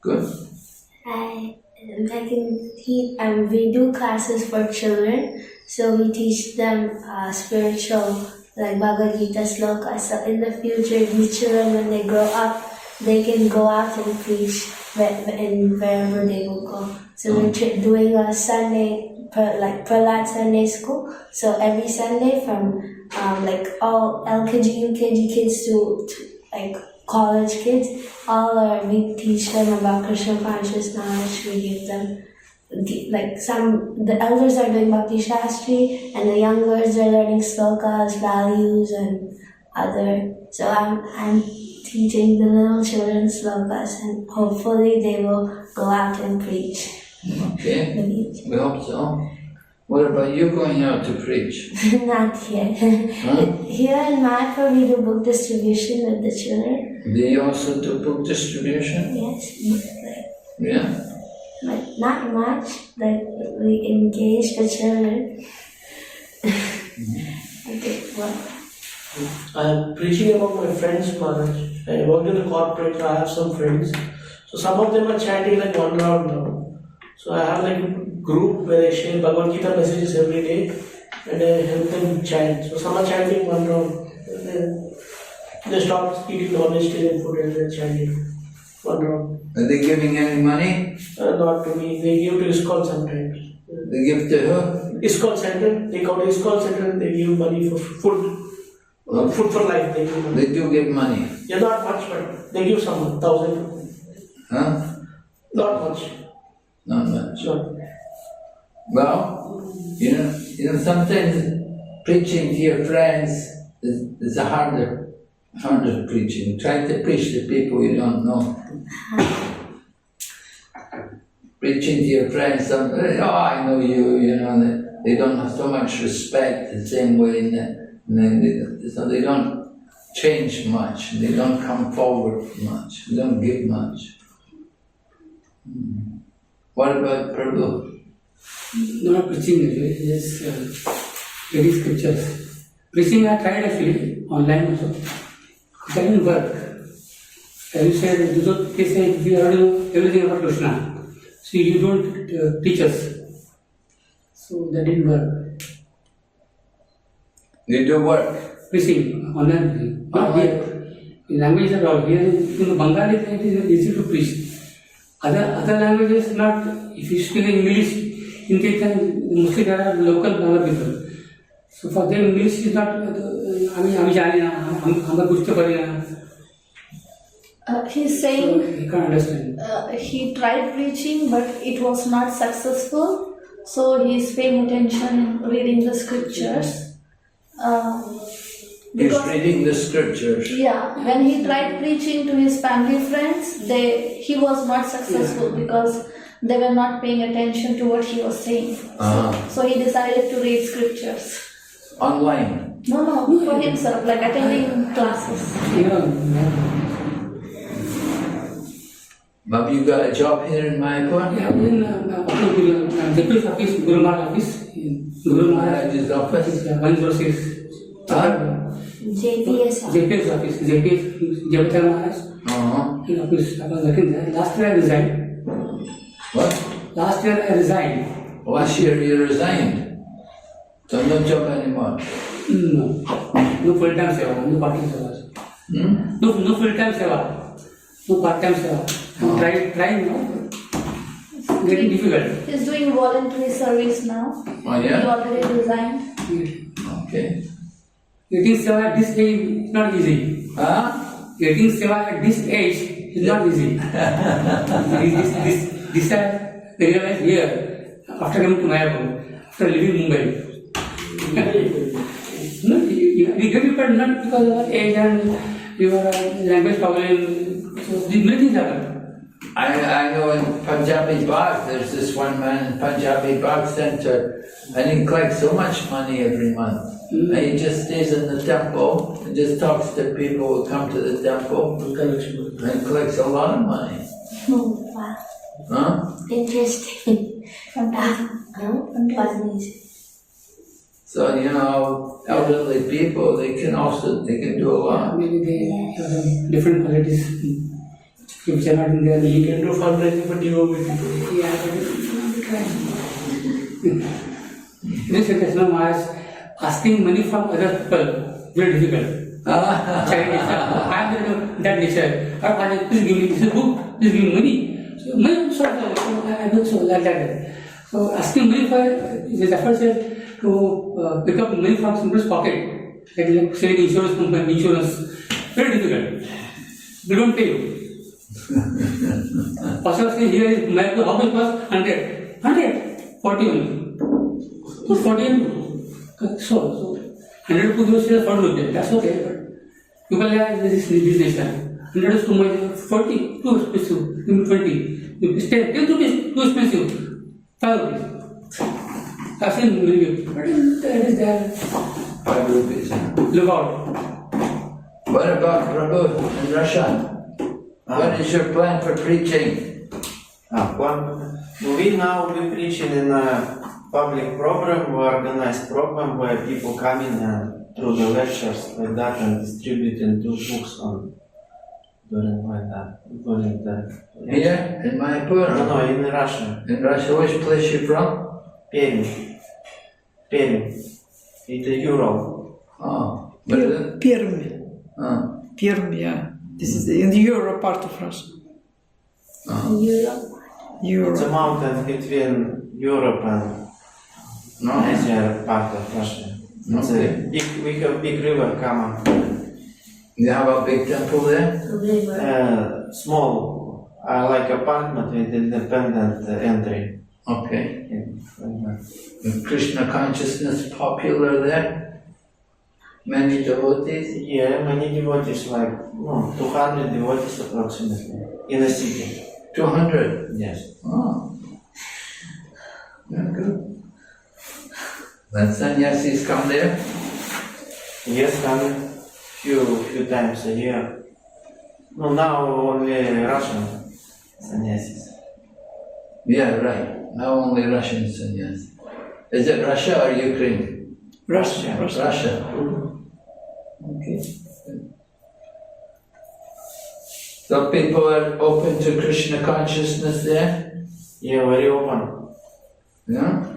Good. We do classes for children, so we teach them spiritual, like Bhagavad Gita slokas. So in the future, these children, when they grow up, they can go out and preach wherever they will go. So we're doing a Sunday, like Prahlad Sunday school. So every Sunday from like all LKG, UKG kids to like college kids, we teach them about Krishna conscious knowledge. We give them, like the elders are doing Bhakti Shastri and the youngers are learning slokas, values and other. So I'm teaching the little children slokas and hopefully they will go out and preach. Okay, we hope so. What about you going out to preach? Not yet. Huh? Here in Mayapur we do book distribution with the children. Do you also do book distribution? Yes. Yeah. But not much, like we engage the children. Okay, well. I'm preaching about my friends, Maharaj. I work in the corporate, so I have some friends. So some of them are chanting like 1 round now. So I have like a group where I share Bhagavad Gita messages every day and I help them chant. So some are chanting 1 round. And then they stop eating non-vegetarian food and they're chanting 1 round. Are they giving any money? Not to me. They give to ISKCON sometimes. They give to who? ISKCON center. They go to ISKCON center and they give money for food. Food for life. They give money. They do give money. Yeah, not much, but they give some 1,000. Huh? Not much. Not much. Sure. Well, you know, You know, sometimes preaching to your friends is a harder preaching. Trying to preach to people you don't know. Preaching to your friends, oh, I know you, you know, they don't have so much respect the same way, so they don't change much, they don't come forward much, they don't give much. What about Prabhu? Not preaching, just reading scriptures. Preaching I tried actually, online also. It doesn't work. As you said, they say we already know everything about Krishna. So you don't teach us. So that didn't work. You do work? Preaching, online preaching. Not here. In languages are all here. In Bengali, it is easy to preach. Other languages not. If you speak English, in Kirtan, mostly there are local Bangla people. So for them, English is not. He's saying so he can't understand. he tried preaching, but it was not successful. So he's paying attention, reading the scriptures. He's reading the scriptures. Yeah, when he tried preaching to his family friends, he was not successful because they were not paying attention to what he was saying. So he decided to read scriptures. Online? No, for himself, like attending classes. Have you got a job here in Mayapur? Yeah, in Deputy's office, Guru Maharaj office. Guru Maharaj's office, 106. JPS. JPS office, Javatar Maharaj. In office, I was working there. Last year I resigned. What? Last year I resigned. Last year you resigned? So no job anymore? No full-time seva, no part-time seva. No full-time seva, no part-time seva. I'm trying now. Getting difficult. He's doing voluntary service now. Oh yeah? He already resigned. Okay. Getting seva at this age is not easy. Getting seva at this age is not easy. This I realized here after coming to Mayapur, after leaving Mumbai. No, we get people not because of age and your language problem. So these many things happen. I know in Punjabi Bagh, there's this one man in Punjabi Bagh Center, and he collects so much money every month. And he just stays in the temple and just talks to people who come to the temple and collects a lot of money. Wow. Huh? Interesting. So, you know, elderly people, they can do a lot. Maybe they have different qualities. If they are not in there, You can do fundraising for DOB people. yeah, this is no Maharaj asking money from other people, very difficult. Charity, I am that nature. Please give me this book, please give me money. So, money, I don't so like that. So asking money for his efforts to pick up money from somebody's pocket, like selling insurance company, insurance, very difficult. They don't pay you. Pastor says here is Mayapur, how much was 100? 40 only. 40 only. So 100 rupees is 40 rupees, that's okay. But people have this nation. 100 is too much, 40, too expensive, 20. 10 rupees, too expensive, 5 rupees. I've seen many people, but that is there. 5 rupees. Look out. What about Prabhu in Russia? What is your plan for preaching? We now be preaching in a public program, we organized program where people come in and through the lectures like that and distributing 2 books on during the Here in Mayapur? No, in Russia. In Russia, which place you from? Perm. It's Ural. Oh, Perm. Perm, yeah. This is in the Euro part of Russia. Euro. It's a mountain between Europe and Asia part of Russia. It's a big, we have big river Kama. You have a big temple there? Small, like apartment with independent entry. Okay. Yeah. Is Krishna consciousness popular there? Many devotees? Yeah, many devotees, like 200 devotees approximately, in a city. 200? Yes. Oh. Yeah, good. Then sannyasis come there? Yes, coming few times a year. No, now only Russian sannyasis. Yeah, right. Now only Russian sannyas. Is it Russia or Ukraine? Russia. Russia. Okay. So people are open to Krishna consciousness there? Yeah, very open. Yeah?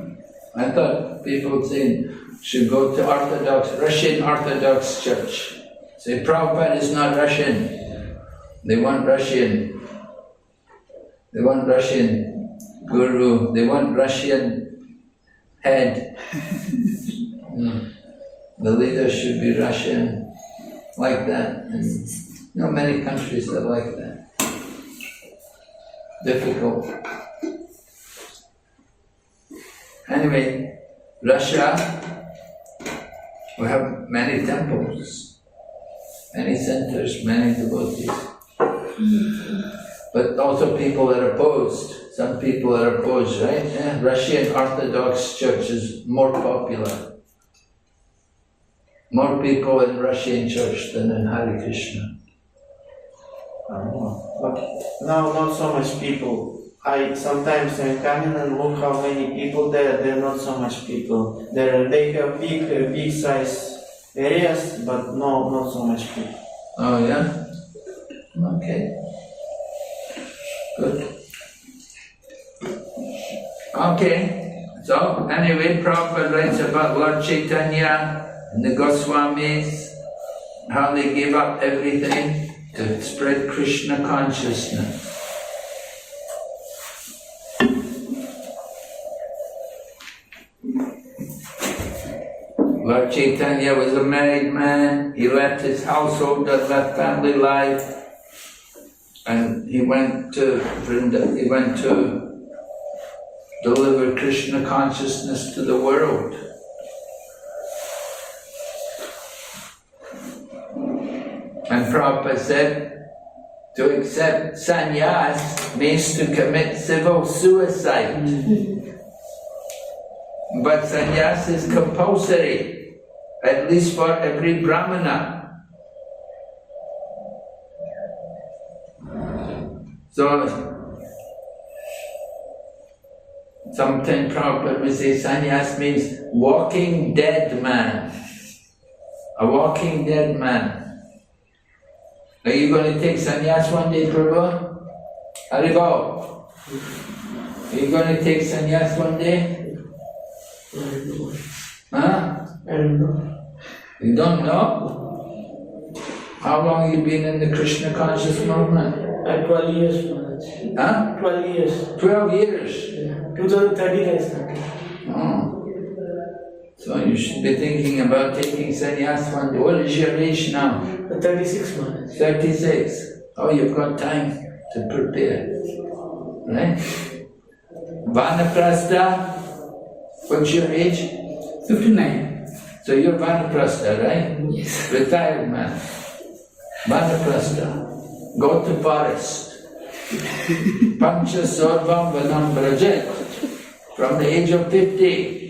I thought people saying should go to Russian Orthodox Church. Say Prabhupada is not Russian. They want Russian. They want Russian guru. They want Russian head. The leader should be Russian, like that. And many countries are like that. Difficult. Anyway, Russia, we have many temples, many centers, many devotees. But also people are opposed. Some people are opposed, right? Yeah. Russian Orthodox Church is more popular. More people in Russian church than in Hare Krishna. But now not so much people. Sometimes I'm coming and look how many people there. There are not so much people. They have big size areas, but not so much people. Oh yeah? Okay. Good. Okay. So anyway, Prabhupada writes about Lord Chaitanya and the Goswamis, how they gave up everything to spread Krishna consciousness. Lord Chaitanya was a married man. He left his household and left family life, and he went to deliver Krishna consciousness to the world. And Prabhupada said, to accept sannyas means to commit civil suicide. But sannyas is compulsory, at least for every brahmana. So, sometimes Prabhupada will say sannyas means walking dead man. A walking dead man. Are you going to take sannyas one day, Prabhu? Haribol. Are you going to take sannyas one day? Huh? I don't know. You don't know? How long you been in the Krishna conscious movement? 12 years, Maharaj. Huh? 12 years. 12 years? Yeah. 2013 I started. Oh. So you should be thinking about taking sannyas one day. What is your age now? 36 Maharaj. 36. Oh, you've got time to prepare. Right? Vanaprastha, what's your age? 59. So you're Vanaprastha, right? Yes. Retired man. Vanaprastha. Go to forest. Pancha Sarvam Vanam Brajet. From the age of 50.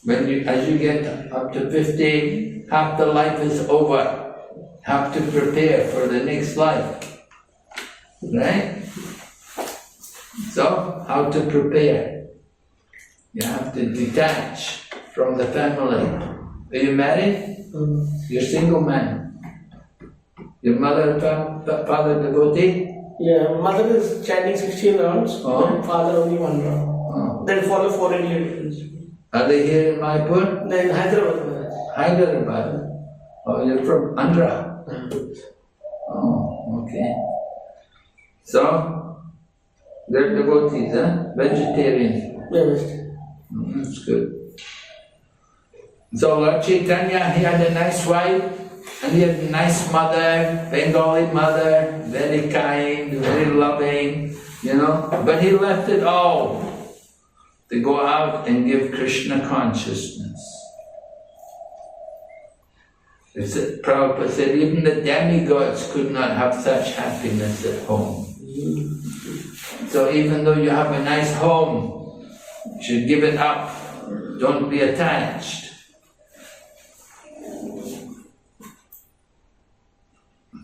As you get up to 50, half the life is over. Have to prepare for the next life. Right? So, how to prepare? You have to detach from the family. Are you married? You're single man. Your mother and father devotee? Yeah, mother is chanting 16 rounds, and father only 1 round. Oh. Then follow 4 religions. Are they here in Mayapur? Then Hyderabad, Maharaj. Hyderabad. Oh, you're from Andhra. Oh, okay. So, they're devotees, huh? Vegetarian. Yeah, That's good. So Lord Chaitanya, he had a nice wife, and he had a nice mother, Bengali mother, very kind, very loving, but he left it all to go out and give Krishna consciousness. Prabhupada said even the demigods could not have such happiness at home. So even though you have a nice home, you should give it up. Don't be attached.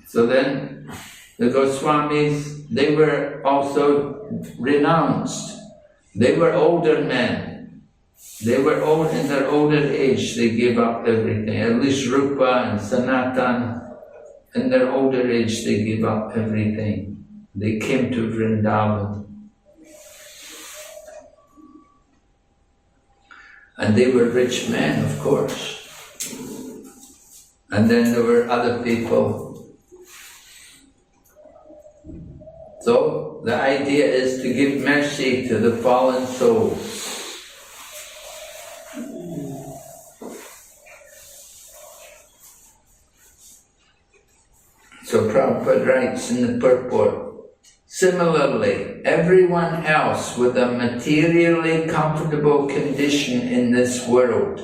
So then the Goswamis, they were also renounced. They were older men. They were old in their older age, they gave up everything. At least Rupa and Sanatan, in their older age, they gave up everything. They came to Vrindavan. And they were rich men, of course. And then there were other people. So the idea is to give mercy to the fallen souls. So Prabhupada writes in the purport, similarly, everyone else with a materially comfortable condition in this world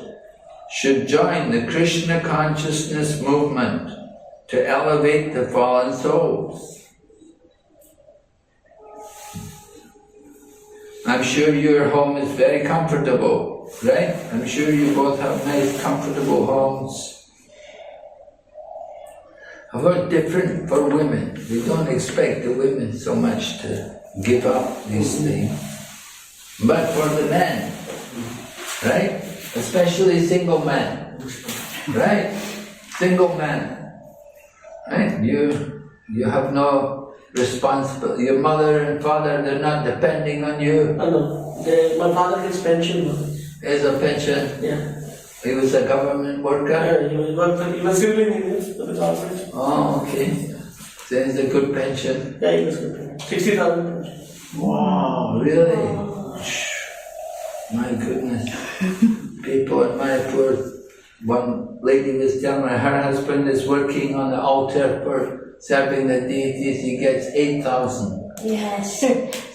should join the Krishna consciousness movement to elevate the fallen souls. I'm sure your home is very comfortable, right? I'm sure you both have nice, comfortable homes. However, different for women. We don't expect the women so much to give up these things. But for the men, right? Especially single men, right? Single men, right? You have no responsibility. Your mother and father, they're not depending on you. No. My father gets pension. He has a pension. Yeah. He was a government worker. Yeah, he was civil engineer for the government. Oh, okay. So it's a good pension. Yeah, he was good. 60,000 pension. Wow, really? My goodness. People in Mayapur, one lady was telling me her husband is working on the altar for serving the deities. He gets 8,000. Yes,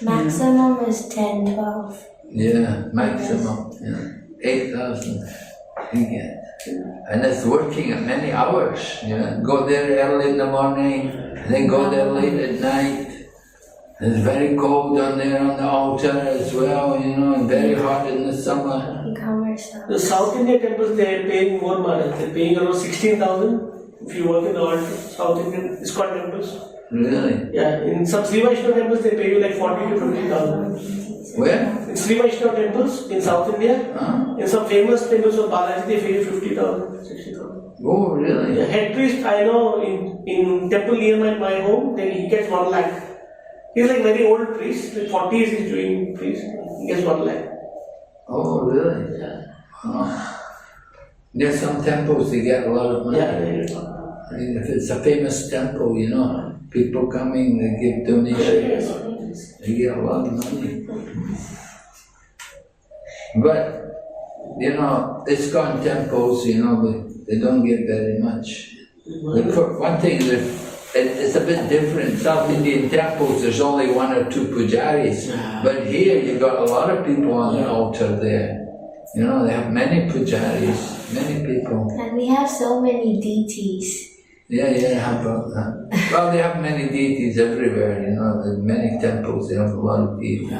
maximum is 10, 12. Yeah, maximum. Yeah. 8,000. You get. And it's working at many hours. You know, go there early in the morning, and then go there late at night. It's very cold down there on the altar as well, you know, and very hot in the summer. The South Indian temples, they are paying more money. They are paying around 16,000 if you work in the altar. South Indian ISKCON temples. Really? Yeah, in some Sri Vaishnava temples, they pay you like 40 to 50,000. Where? In Sri Vaishnava temples in South India, in some famous temples of Balaji, they pay you 50,000, 60,000. Oh, really? The head priest, I know, in temple near my home, then he gets 1 lakh. He's like very old priest, like 40s he's doing priest, he gets 1 lakh. Oh, really? Yeah. Oh. There's some temples they get a lot of money. Yeah. I mean, if it's a famous temple, you know, people coming, they give donations, they get a lot of money. But, you know, ISKCON temples, you know, they don't get very much. For one thing, it's a bit different. South Indian temples, there's only 1 or 2 pujaris. But here, you got a lot of people on the altar there. You know, they have many pujaris, many people. And we have so many deities. Yeah, how about that? Well, they have many deities everywhere, you know, in many temples, they have a lot of deities.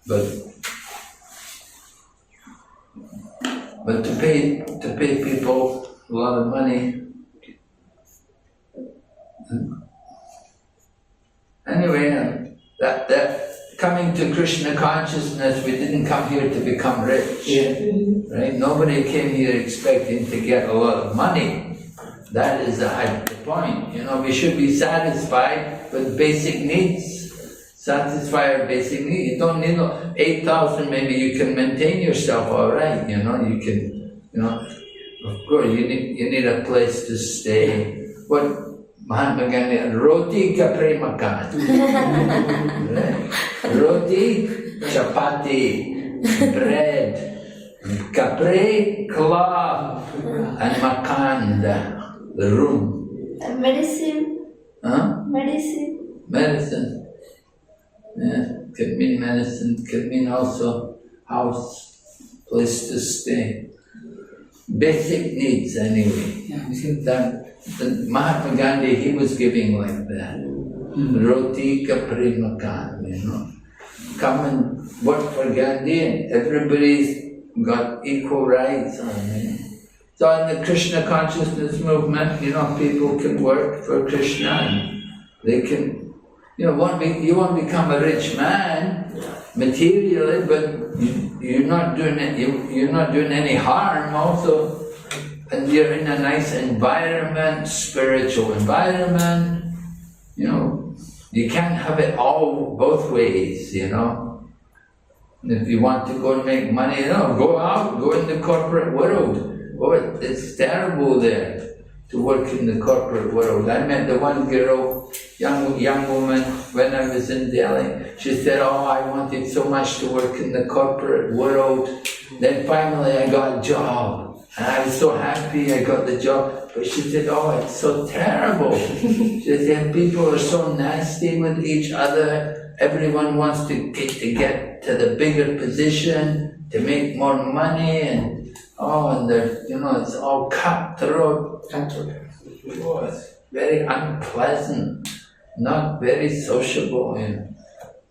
But to pay people a lot of money. Anyway, that coming to Krishna consciousness, we didn't come here to become rich. Right? Nobody came here expecting to get a lot of money. That is the point. You know, we should be satisfied with basic needs. Satisfy our basic needs. You don't need 8,000, maybe you can maintain yourself all right. You know, you can, you know, of course you need a place to stay. What Mahatma Gandhi, roti kapre makan. Roti, chapati, bread, kapre, cloth, and makan, the room. Medicine. Huh? Medicine. Medicine. Yeah, can mean medicine, can mean also house, place to stay. Basic needs anyway. Yeah, we see The Mahatma Gandhi, he was giving like that. Roti kapri makan, Come and work for Gandhi and everybody's got equal rights. So in the Krishna consciousness movement, people can work for Krishna and they can, you won't become a rich man materially, but you're not doing any harm also. And you're in a nice environment, spiritual environment, You can't have it all both ways, If you want to go and make money, go out, go in the corporate world. Oh, it's terrible there to work in the corporate world. I met the one girl, young woman, when I was in Delhi. She said, I wanted so much to work in the corporate world. Then finally I got a job. And I was so happy I got the job. But she said, it's so terrible. She said, people are so nasty with each other. Everyone wants to get to the bigger position, to make more money, and they're, it's all cutthroat. It's very unpleasant, not very sociable.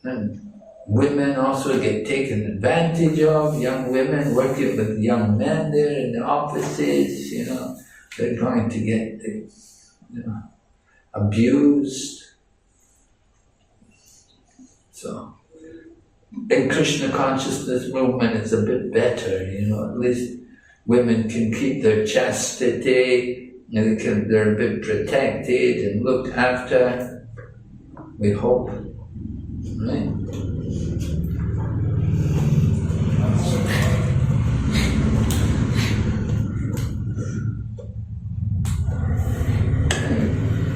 And women also get taken advantage of, young women working with young men there in the offices, they're going to get, abused. So, in Krishna consciousness movement, it's a bit better, at least women can keep their chastity, they're a bit protected and looked after, we hope, right?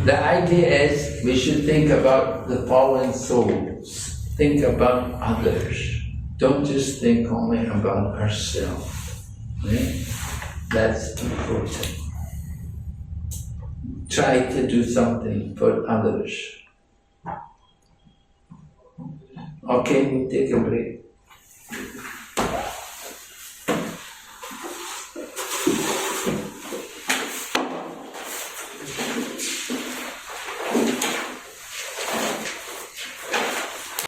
The idea is we should think about the fallen souls. Think about others. Don't just think only about ourselves. Right? That's important. Try to do something for others. Okay, we'll take a break.